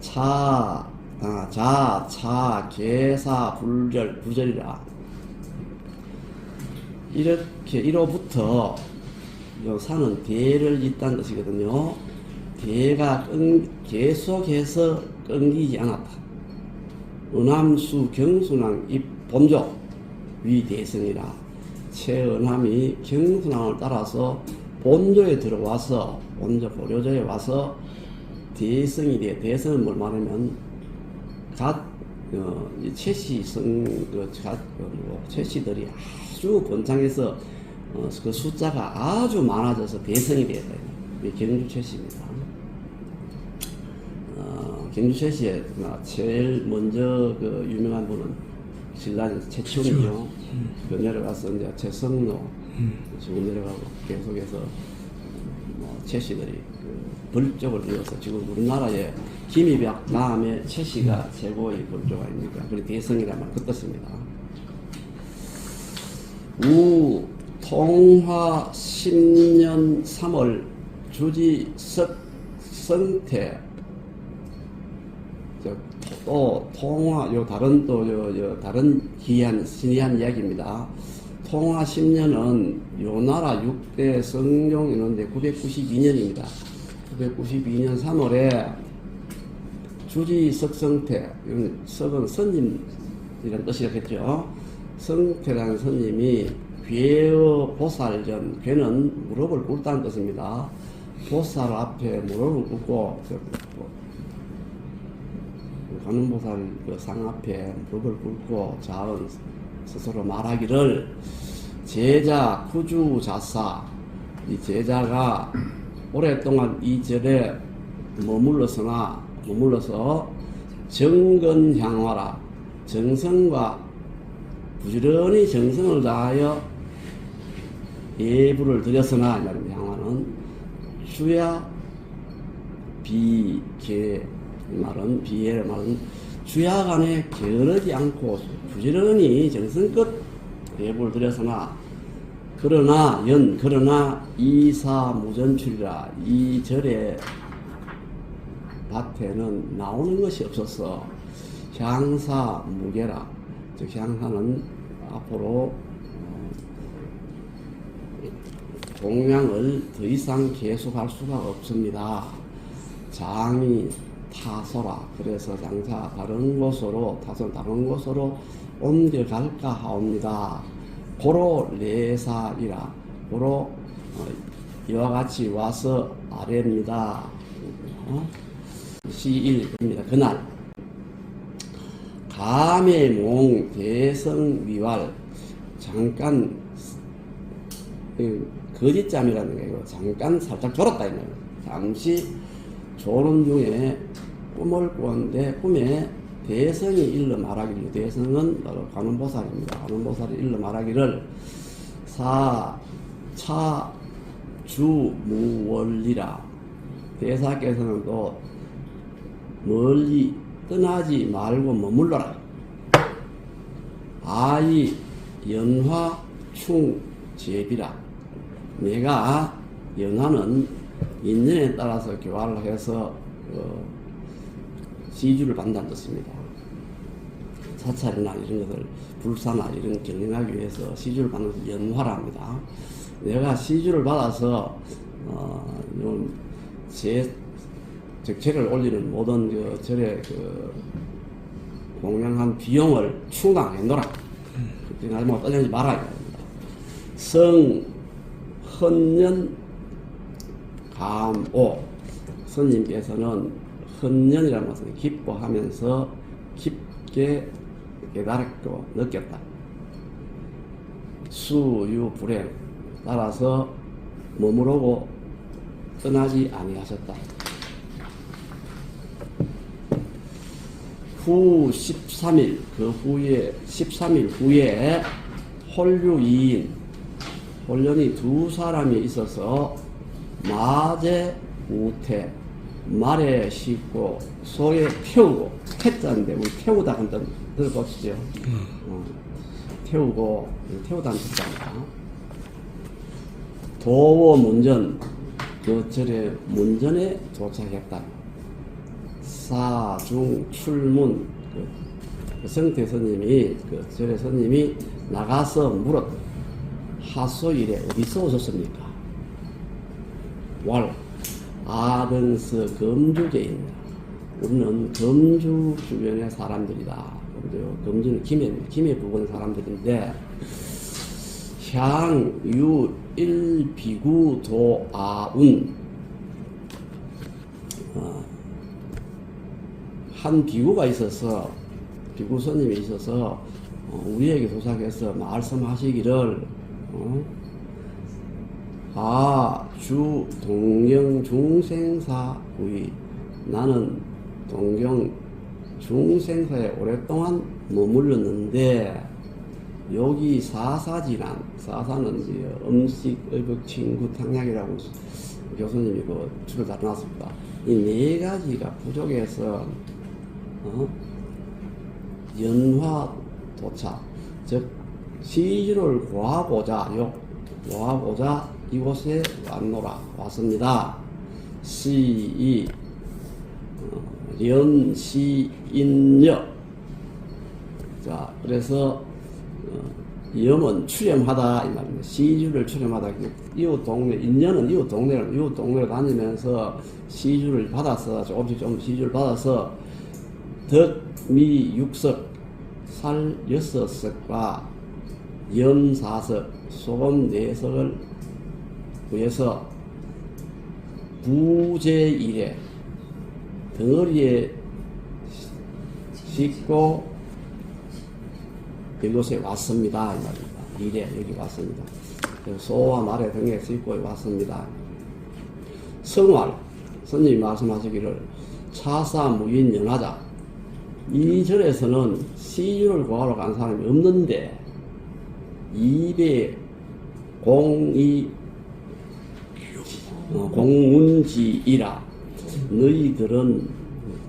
차 계사 부절이라 이렇게 1호부터 산은 대를 잇다는 것이거든요. 대가 계속해서 끊기지 않았다. 은함수 경순왕 입본조 위대성이라 최은함이 경순왕을 따라서 본조에 들어와서 본조 보려조에 와서 대성이 돼. 대성은 뭘 말하면 최씨들이 아주 번창해서 그 숫자가 아주 많아져서 대성이 되었다. 경주 최씨입니다. 경주 최씨의 제일 먼저 그 유명한 분은 신라는 최충이요. 그 내려가서 이제 최성노 지금 내려가고 계속해서 최씨들이 벌족을 이어서 지금 우리나라에 김이벽 다음에 최씨가 최고의 벌족 아닙니까? 그리고 대성이란 말 그 뜻입니다. 우 통화 10년 3월 주지 성태 또 통화 다른 기한 신이한 이야기입니다. 통화 10년은 요 나라 6대 성종 이는데 992년입니다. 992년 3월에 주지 석성태, 석은 선님이라는 뜻이겠죠. 성태라는 선님이 괴의 보살전, 괴는 무릎을 꿇다는 뜻입니다. 보살 앞에 무릎을 꿇고 관음보살 그 상 앞에 무릎을 꿇고 자은 스스로 말하기를 제자 구주자사 이 제자가 오랫동안 이 절에 머물러서 정근향화라 정성과 부지런히 정성을 다하여 예불을 드렸으나 이 말입니다. 향화는 주야 비계 말은 비의 말은 주야간에 게으르지 않고 부지런히 정성껏 예불을 드렸으나 그러나 이사무전출이라 이 절에 밭에는 나오는 것이 없어서 향사 무게라 즉 향사는 앞으로 공양을 더 이상 계속할 수가 없습니다. 장이 타소라 그래서 장사 다른 곳으로 옮겨갈까 하옵니다. 고로 내사이라 고로 이와 같이 와서 아래입니다. 시일입니다. 그날 감해몽 대성위왈 잠깐 거짓잠이라는 거예요. 잠깐 살짝 졸았다 이 말이에요. 잠시 졸음 중에 꿈을 꾸었는데 꿈에 대성이 일러 말하기를, 대성은 바로 관음보살입니다. 관음보살이 일러 말하기를 사차주무월리라. 대사께서는 또 멀리 떠나지 말고 머물러라. 아이 연화충제비라. 내가 연화는 인연에 따라서 교화를 해서 시주를 받는다는 뜻입니다. 사찰이나 이런 것을 불사나 이런 경영하기 위해서 시주를 받는 것을 연화라 합니다. 내가 시주를 받아서 제 적체를 올리는 모든 그 절에 그 공양한 비용을 충당해놓으라. 그렇게 나중에 떠나지 말아야 됩니다. 성헌년 감오. 스님께서는 헌년이라는 것은 기뻐하면서 깊게 깨달았고 느꼈다. 수유불행 따라서 머무르고 떠나지 아니하셨다. 후 13일, 그 후에 13일 후에 홀류이인, 홀련이 두 사람이 있어서 마제 우태, 말에 싣고 소에 태우고, 태자인데 우리 태우다 한번 들어보시죠. 태우고, 태우다는 뜻입니다. 도워 문전, 그 절의 문전에 도착했다. 사중 출문, 그 성태 스님이, 그 절의 스님이 나가서 물었다. 하소일에 어디서 오셨습니까? 왈 아등스 검주제입니다. 우리는 검주 주변의 사람들이다. 검주는 김해 부근 사람들인데, 향유 일비구 도아운, 한 비구가 있어서, 비구 스님이 있어서 우리에게 도착해서 말씀하시기를, 주 동경 중생사의, 나는 동경 중생사에 오랫동안 머물렀는데 여기 사사지란, 사사는 이제 음식, 의복, 친구, 탕약이라고 교수님이 그 줄을 달아놨습니다. 이 네 가지가 부족해서 연화 도착, 즉 시주를 구하고자 이곳에 왔습니다. 시이 연시인여. 자, 그래서 염은 출염하다 이 말입니다. 시주를 출염하다. 이웃 동네, 인연은 이웃 동네를 다니면서 시주를 받아서 조금씩 시주를 받아서 덕미 6석, 살 6석과 염 4석, 소금 4석을 구해서 부제일에 덩어리에 싣고 이곳에 왔습니다. 이 말입니다. 일에 여기 왔습니다. 소와 말의 등에 싣고 왔습니다. 성활, 스님이 말씀하시기를 차사무인 연하자. 이 절에서는 시주를 구하러 간 사람이 없는데 공운지이라. 너희들은,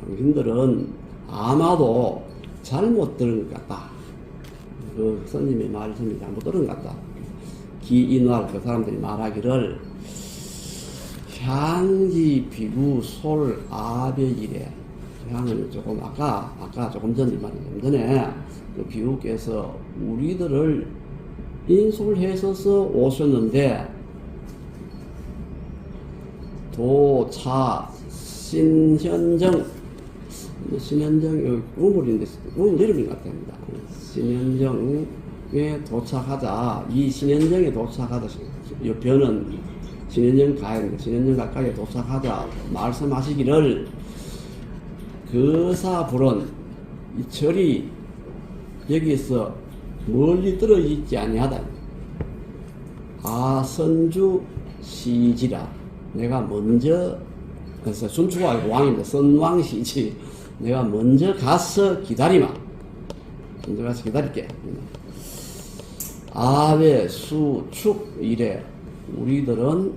당신들은 아마도 잘못 들은 것 같다. 그 스님의 말씀이 잘못 들은 것 같다. 기인활, 그 사람들이 말하기를 향지 비구 솔 아베이래. 향은 조금 아까 조금 전에 그 비구께서 우리들을 인솔해서서 오셨는데 도차 신현정, 여기 우물인데 우물 이름인 것 같습니다. 신현정에 도착하자, 이 신현정에 도착하자, 옆에는 신현정 가입니다. 신현정 가까이에 도착하자 말씀하시기를 거사불은 이 절이 여기서 멀리 떨어져 있지 아니하다. 선주 시지라. 내가 먼저, 그래서 순추가 아니고 왕입니다. 선왕시지. 내가 먼저 가서 기다리마. 먼저 가서 기다릴게. 아베, 수, 축, 이래. 우리들은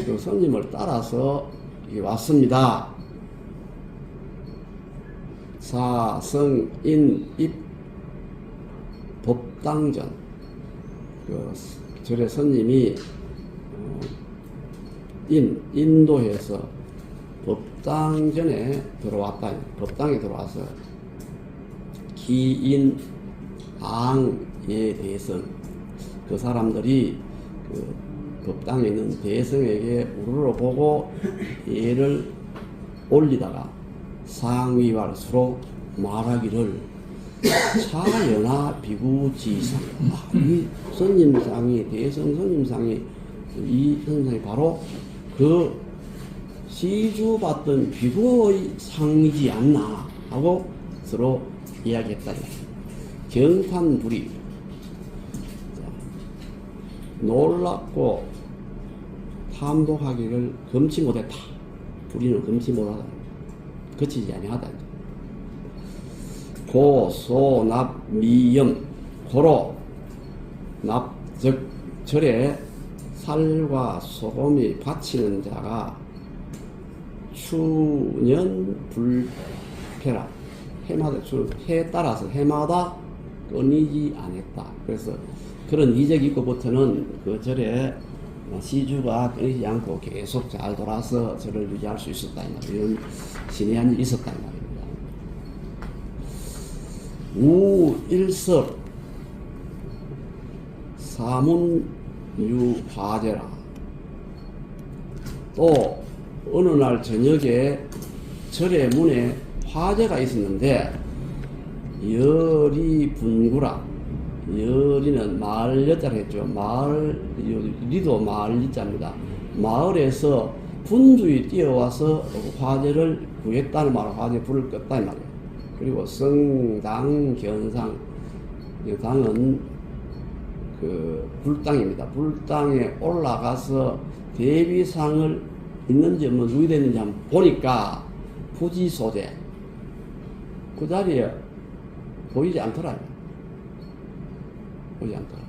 그 선임을 따라서 왔습니다. 사, 성, 인, 입, 법당전. 그 절의 선임이 인도에서 법당전에 들어왔다. 법당에 들어와서 기인, 앙의 대성. 그 사람들이 그 법당에 있는 대성에게 우러러보고 예를 올리다가 상위발수로 말하기를 차연하 비구지상. 이 선임상이, 대성 선임상이, 이 선임상이 바로 그 시주 받던 비구의 상이지 않나 하고 서로 이야기했다. 경탄불이 놀랍고 탐독하기를 금치 못했다. 불의는 금치 못하다. 그치지 아니하다. 고, 소, 납, 미염. 고로, 납, 즉 절에 살과 소금이 바치는 자가 추년 불패라. 해에 따라서 해마다 끊이지 않았다. 그래서 그런 이적이 있고부터는 그 절에 시주가 끊이지 않고 계속 잘 돌아서 절을 유지할 수 있었다. 이런 신의한 일이 있었다. 우일섭 사문유화제라. 또 어느 날 저녁에 절의 문에 화제가 있었는데 열이 분구라. 열이는 마을 여자를 했죠. 마을, 리도 마을 여자입니다. 마을에서 분주히 뛰어와서 화제를 구했다는 말로 화제 불을 껐다는 말이에요. 그리고 성당, 견상. 당은 그 불당입니다. 불당에 올라가서 대비상을 있는지 뭐 누이됐는지 한번 보니까 부지소재. 그 자리에 보이지 않더라. 보이지 않더라.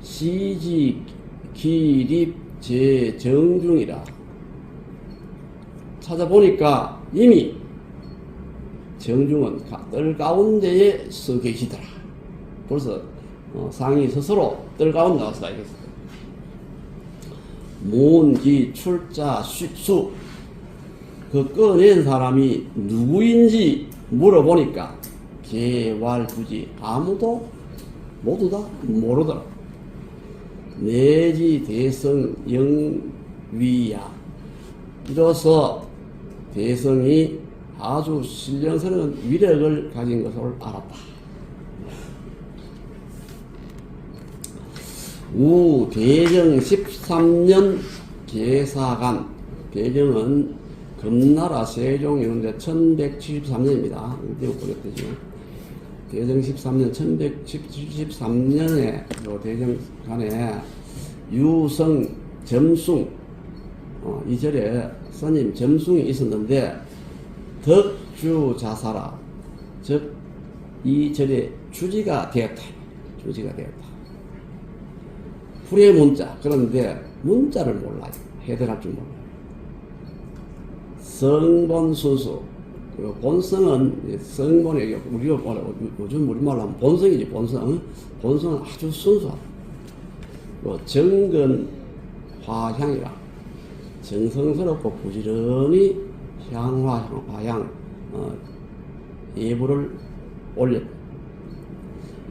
시지 기립 제정중이라. 찾아보니까 이미 정중은 뜰 가운데에 서 계시더라. 벌써 상이 스스로 뜰 가운데 나와서 다 이랬어요. 문기 출자 수. 그 꺼낸 사람이 누구인지 물어보니까 개왈부지 아무도 모두 다 모르더라. 내지 대성 영위야. 이로써 대성이 아주 신령스러운 위력을 가진 것을 알았다. 우 대정 13년 계사간. 대정은 금나라 세종이었는데 1173년입니다. 대정 13년 1173년에 대정간에 유성 점숭 이 절에 스님 점숭이 있었는데 덕주 자사라. 즉 이 절에 주지가 되었다. 주지가 되었다. 불의 문자. 그런데 문자를 몰라요. 해설할 줄 몰라요. 성본 순수. 본성은 성본에 우리가 요즘 우리말로 하면 본성이지. 본성은 아주 순수하다. 정근 화향이라. 정성스럽고 부지런히 화향 예불을 올렸다.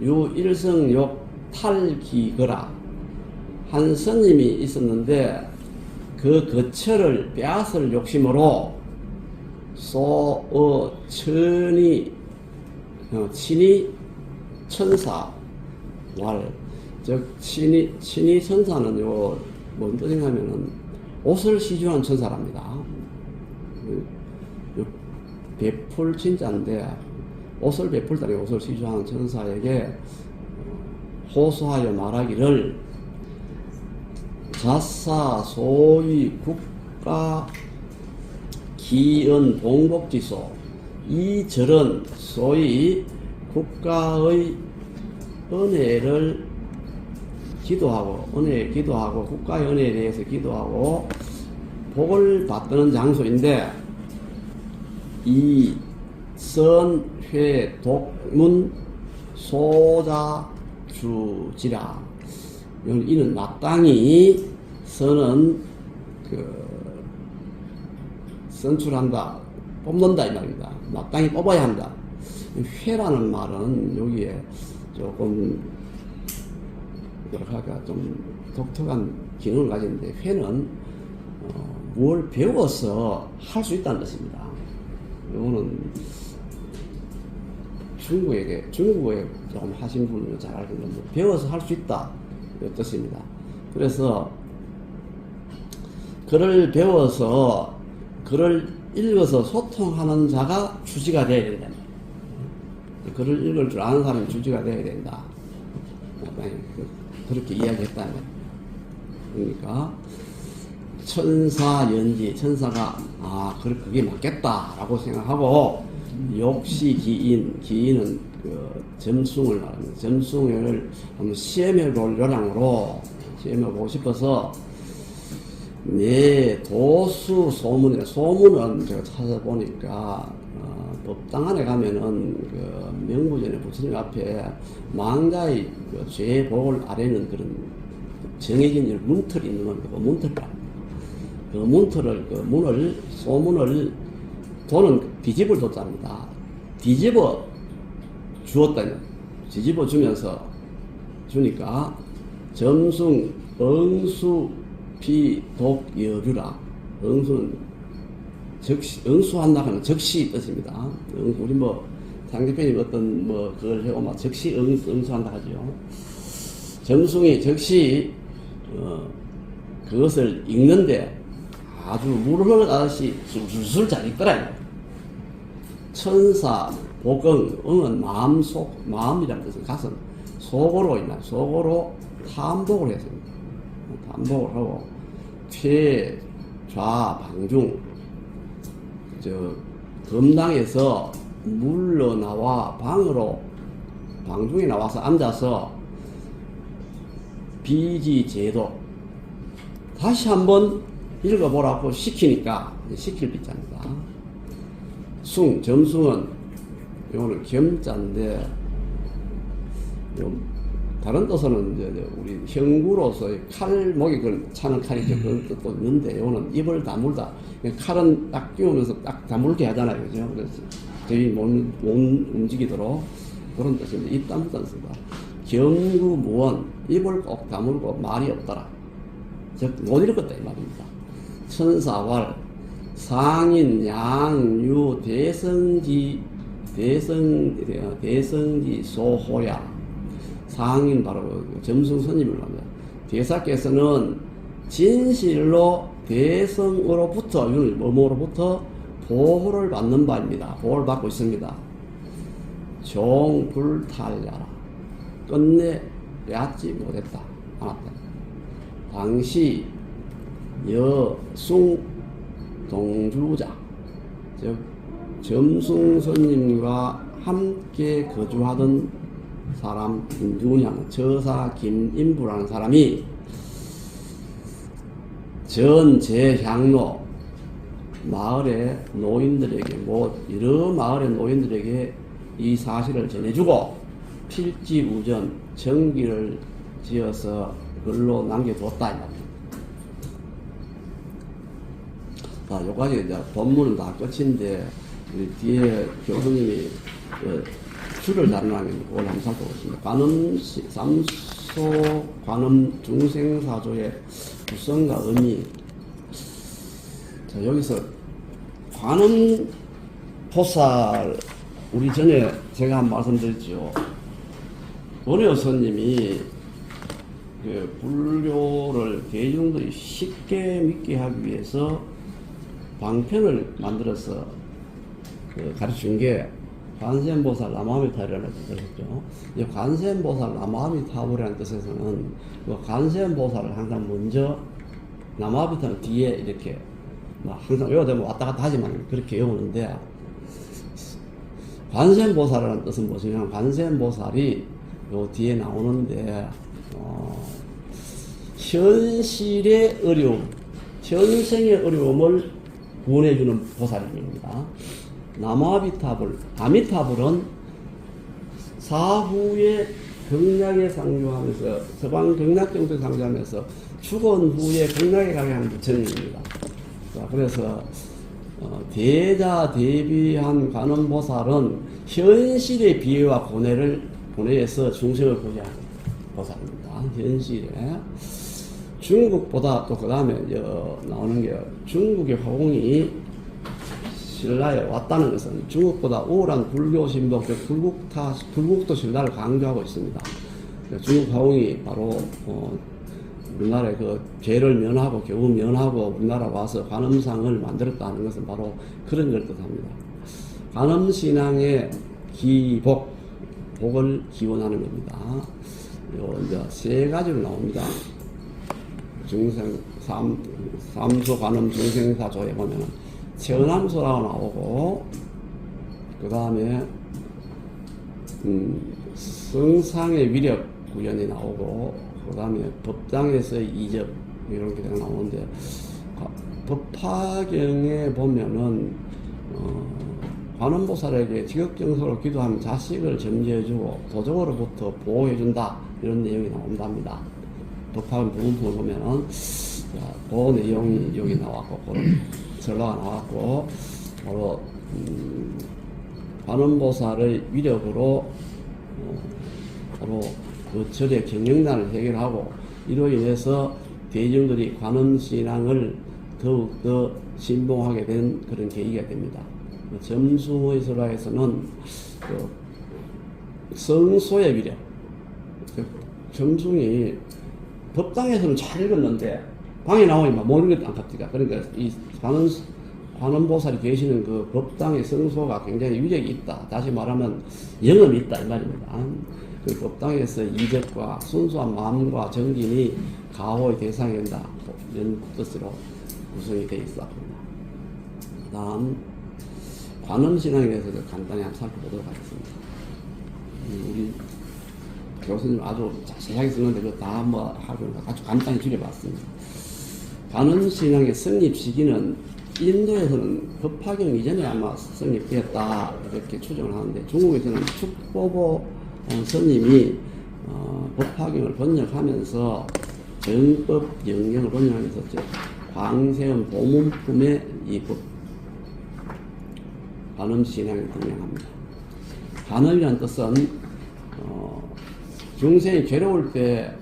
유일성욕 탈기거라. 한 스님이 있었는데 그 거처를 빼앗을 욕심으로 친이 천사 왈. 즉 친이 천사는 뭔 뜻이냐면은 옷을 시주한 천사랍니다. 베풀 진짜인데 옷을 베풀다니 옷을 시주하는 천사에게 호소하여 말하기를 자사 소위 국가 기은 봉복지소. 이 절은 소위 국가의 은혜를 기도하고, 국가의 은혜에 대해서 기도하고, 복을 받는 장소인데, 이 선회독문 소자주지라. 이는 마땅히 선은 선출한다, 뽑는다 이 말입니다. 마땅히 뽑아야 한다. 회라는 말은 여기에 조금 뭐랄까 좀 독특한 기능을 가지는데, 회는 뭘 배워서 할 수 있다는 뜻입니다. 이거는 중국에 조금 하신 분은 잘 알겠는데, 배워서 할 수 있다 이 뜻입니다. 그래서 글을 배워서 글을 읽어서 소통하는 자가 주지가 되어야 된다. 글을 읽을 줄 아는 사람이 주지가 되어야 된다. 그렇게 이야기했다는 거예요. 그러니까 천사연지, 천사가 그게 맞겠다라고 생각하고, 역시 기인은 점숭을 말합니다. 점숭을 한번 시험해 볼 요량으로 시험해보고 싶어서, 내 도수 소문은 제가 찾아보니까 법당 안에 가면은 명부전에 부처님 앞에 망자의 죄 복을 아래는 그런 정해진 문틀이 있는 겁니다. 그 문틀이랍니다. 그 문을 소문을 돈은 뒤집을 줬답니다. 뒤집어 주었다니, 뒤집어 주면서 주니까 점숭 응수 피독여류라. 응수는 응수한다 하는 적시 뜻입니다. 우리 상대편이 어떤 그걸 해고 적시 응수한다 하죠. 점숭이 적시 그것을 읽는데 아주 물 흐르듯이 술술 잘 읽더라. 천사 복응, 응은 마음이라는 뜻은 가슴, 속으로 탐복을 했습니다. 탐복을 하고, 퇴, 좌, 방중, 금당에서 물러나와 방중에 나와서 앉아서 비지제도 다시 한번 읽어보라고 시키니까, 시킬 비자입니다. 점숭은 이거는 겸자인데, 다른 뜻은 이제 우리 형구로서의 칼목이 차는 칼이죠. 그런 뜻도 있는데, 이거는 입을 다물다. 칼은 딱 끼우면서 딱 다물게 하잖아요. 그죠? 그래서 저희 몸 움직이도록 그런 뜻인데, 입 다물다는 뜻입니다. 경구무언, 입을 꼭 다물고 말이 없더라. 즉, 못 읽었다 이 말입니다. 천사왈, 상인, 양, 유, 대성지 소호야. 상인 바로 점숭 스님을 합니다. 대사께서는 진실로 대성으로부터, 뭐로부터 보호를 받는 바입니다. 보호를 받고 있습니다. 종불탈야라. 끝내 얕지 못했다. 않았다. 당시 여숭 동주자, 즉 점숭 스님과 함께 거주하던 사람 누구냐면 저사 김인부라는 사람이 전 제향로 마을의 노인들에게, 여러 마을의 노인들에게 이 사실을 전해주고 필지우전 정기를 지어서 글로 남겨뒀다 이 말입니다. 자, 요까지 이제 본문은 다 끝인데, 뒤에 교수님이 줄을 다루나면 그걸 한번 살펴보겠습니다. 삼소 관음 중생사조의 구성과 의미. 자, 여기서 관음 보살, 우리 전에 제가 한 말씀드렸죠. 원효 스님이 불교를 대중들이 쉽게 믿게 하기 위해서 방편을 만들어서 가르친 게 관세음보살 남아미타불이라는 뜻이죠. 이 관세음보살 남아미타불이라는 뜻에서는 관세음보살을 항상 먼저, 남아미타는 뒤에 이렇게 항상 외워되면 왔다 갔다 하지만 그렇게 외우는데, 관세음보살이라는 뜻은 무엇이냐면 관세음보살이 요 뒤에 나오는데 현실의 어려움, 현생의 어려움을 구원해주는 보살입니다. 아미타불은 사후에 경락에 상주하면서 서방 경락정토에 상주하면서 죽은 후에 경락에 가게 하는 부처님입니다. 그래서 대자 대비한 관음보살은 현실의 비애와 고뇌에서 중생을 구제하는 보살입니다. 현실에 중국보다 또 그 다음에 나오는 게 중국의 화공이 신라에 왔다는 것은 중국보다 우월한 불교 신복, 불국토 신라를 강조하고 있습니다. 중국 화공이 바로 우리나라의 그 죄를 면하고 겨우 면하고 우리나라 와서 관음상을 만들었다는 것은 바로 그런 걸 뜻합니다. 관음신앙의 복을 기원하는 겁니다. 이제 세 가지로 나옵니다. 삼수 관음 중생사조에 보면은 체언함소라고 나오고, 그 다음에 성상의 위력 구현이 나오고, 그 다음에 법당에서의 이적 이렇게 나오는데, 법화경에 보면은 관음보살에게 지극정성으로 기도하면 자식을 점지해주고 도적으로부터 보호해준다, 이런 내용이 나온답니다. 법화경 부분을 보면은 그 내용이 여기 나왔고, 그런 설화가 나왔고, 바로 관음보살의 위력으로 바로 그 절의 경영난을 해결하고, 이로 인해서 대중들이 관음신앙을 더욱더 신봉하게 된 그런 계기가 됩니다. 점수의 설화에서는 그 성소의 위력, 점숭이 법당에서는 잘 읽었는데 방에 나오니까 모르는 것도 안깝니까. 그러니까 이 관음보살이 계시는 그 법당의 성소가 굉장히 위력이 있다. 다시 말하면 영험이 있다, 이 말입니다. 그 법당에서 이적과 순수한 마음과 정진이 가호의 대상이 된다, 이런 뜻으로 구성이 되어 있었습니다. 그 다음 관음신앙에 대해서 간단히 한번 살펴보도록 하겠습니다. 우리 교수님 아주 자세하게 쓰는데 그거 다 한번 하고 아주 간단히 줄여봤습니다. 관음신앙의 성립 시기는 인도에서는 법화경 이전에 아마 성립되었다, 이렇게 추정을 하는데, 중국에서는 축보보 스님이 법화경을 번역하면서 정법 영경을 번역하면서 광세음 보문품에 이 관음신앙을 등장합니다. 관음이라는 뜻은 중생이 괴로울 때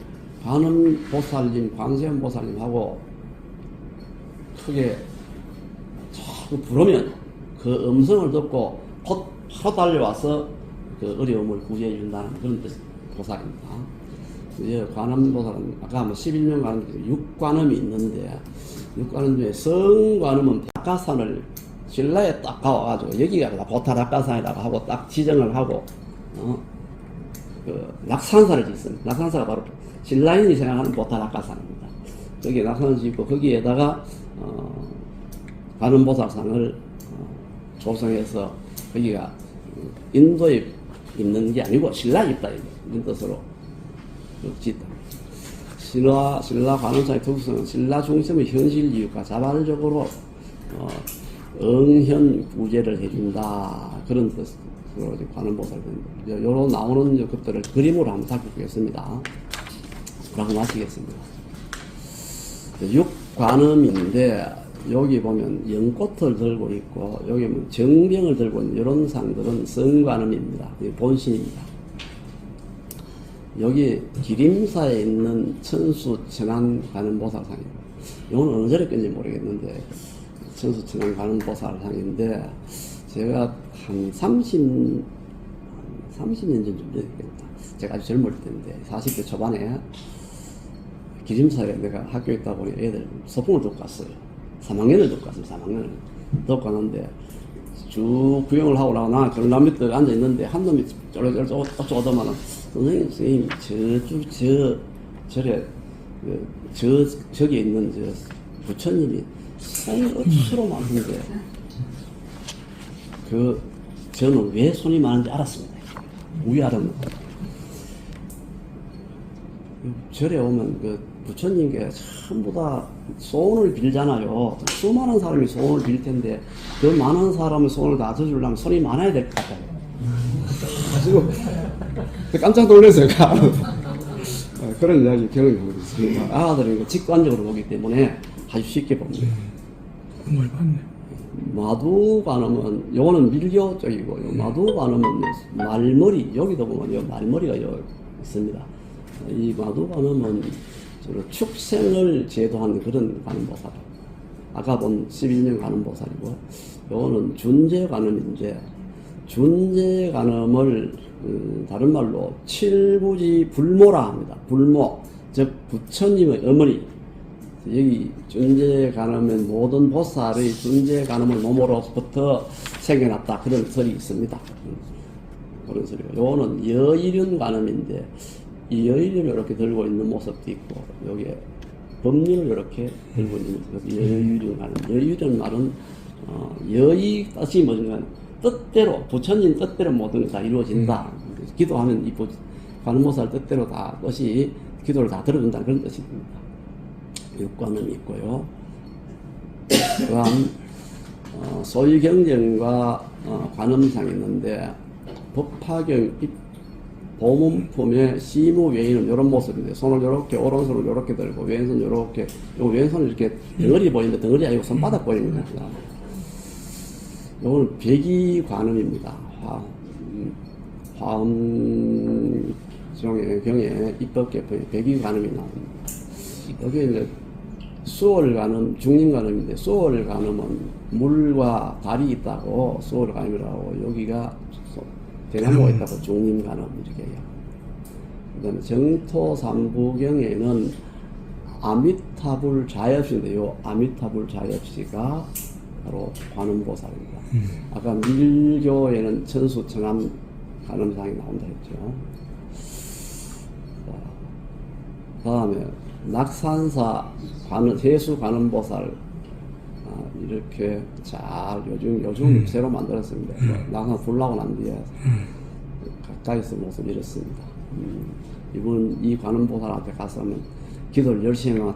관음보살님, 관세음보살님하고 크게 자꾸 부르면 그 음성을 듣고 바로 달려와서 그 어려움을 구제해 준다는 그런 뜻, 보살입니다. 이제 관음보살은 아까 뭐 11명 관음, 6관음이 있는데, 6관음 중에 성관음은 낙가산을 신라에 딱 가와가지고 여기가 보타낙가산이라고 하고 딱 지정을 하고 그 낙산사를 짓습니다. 낙산사가 바로 신라인이 생각하는 보타낙가산입니다. 거기에 낙산을 짓고 거기에다가 관음보살상을 조성해서 거기가 인도에 있는 게 아니고 신라에 있다, 이런 뜻으로 짓다. 신라 관음상의 특성은 신라 중심의 현실 이유가 자발적으로 응현 구제를 해준다, 그런 뜻으로 관음보살입니다. 요런 나오는 것들을 그림으로 한번 살펴보겠습니다. 그러고 마치겠습니다. 6관음인데 여기 보면 연꽃을 들고 있고, 여기 보면 정병을 들고 있는 이런 상들은 성관음입니다. 본신입니다. 여기 기림사에 있는 천수 천안 관음보살상입니다. 이건 어느 절에 건지 모르겠는데 천수 천안 관음보살상인데, 제가 한 30년 전쯤 되겠다. 제가 아주 젊을 때인데 40대 초반에 기림사에 내가 학교에 있다 보니 애들 소풍을 듣고 갔어요. 3학년을 듣고 갔습니다. 3학년을 듣고 갔는데 쭉 구경을 하고 나고 나는 경남 밑에 앉아있는데 한 놈이 쫄쫄쫄쫄 선생님 저기 있는 부처님이 손이 어치로 많은데 그 저는 왜 손이 많은지 알았습니다. 위아래로. 절에 오면 그 부처님께 전부 다 소원을 빌잖아요. 수많은 사람이 소원을 빌 텐데 그 많은 사람의 소원을 다 져주려면 손이 많아야 될 것 같아요. 그래서 깜짝 놀랐어요. 그런 이야기 경험이 있습니다. 아들은 직관적으로 보기 때문에 아주 쉽게 봅니다. 정말 많네. 마두관음은 요거는 밀교 쪽이고 요 마두관음은 말머리 여기도 보면 요 말머리가 요 있습니다. 이 마두관음은 축생을 제도하는 그런 관음보살. 아까 본 11명 관음보살이고 요거는 준재관음인데 준재관음을 다른 말로 칠부지 불모라 합니다. 불모 즉 부처님의 어머니. 여기 준재관음은 모든 보살의 준재관음을 몸으로부터 생겨났다 그런 설이 있습니다. 그런 소리고 요거는 여의륜관음인데 이 여의륜을 이렇게 들고 있는 모습도 있고 여기에 법륜을 이렇게 들고 있는 모습 여의륜관음. 여의륜 말은 여의 뜻이 뭐냐 뜻대로 부처님 뜻대로 모든 게 다 이루어진다. 기도하면 이 관음보살 뜻대로 다 뜻이 기도를 다 들어준다 그런 뜻입니다. 육관음이 있고요. 그다음 소위경전과 관음상이 있는데 법화경 보문품의 시무 외인은 이런 모습인데 손을 이렇게 오른손을 이렇게 들고 왼손 이렇게 요 왼손을 이렇게 덩어리 보이는데 덩어리 아니고 손바닥 보입니다. 이거는 백이관음입니다. 화엄경의 입법계포에 백이관음이 나옵니다. 여기 이제 수월관음, 중림관음인데 수월관음은 물과 달이 있다고 수월관음이라고 여기가 대나무가 있다고 중림관음 이렇게 해요. 그 다음에 정토삼부경에는 아미타불 자엽시인데 요 아미타불 자엽시가 바로 관음보살입니다. 아까 밀교에는 천수청암 관음상이 나온다 했죠. 그 다음에 낙산사 해수 관음보살 이렇게 잘 요즘 새로 만들었습니다. 낙산 불나고 난 뒤에 가까이서 모습 이렇습니다. 이분 이 관음보살한테 가서는 기도를 열심히 하면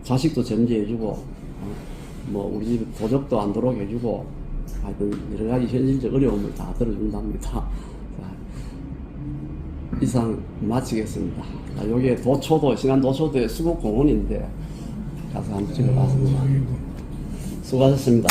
자식도 점지해주고 뭐 우리 집 도적도 안 들어오게 해주고 하여튼 여러 가지 현실적 어려움을 다 들어준답니다. 이상 마치겠습니다. 여기에 도초도, 신안 도초도의 수국공원인데 가서 한번 찍어봤습니다. 수고하셨습니다.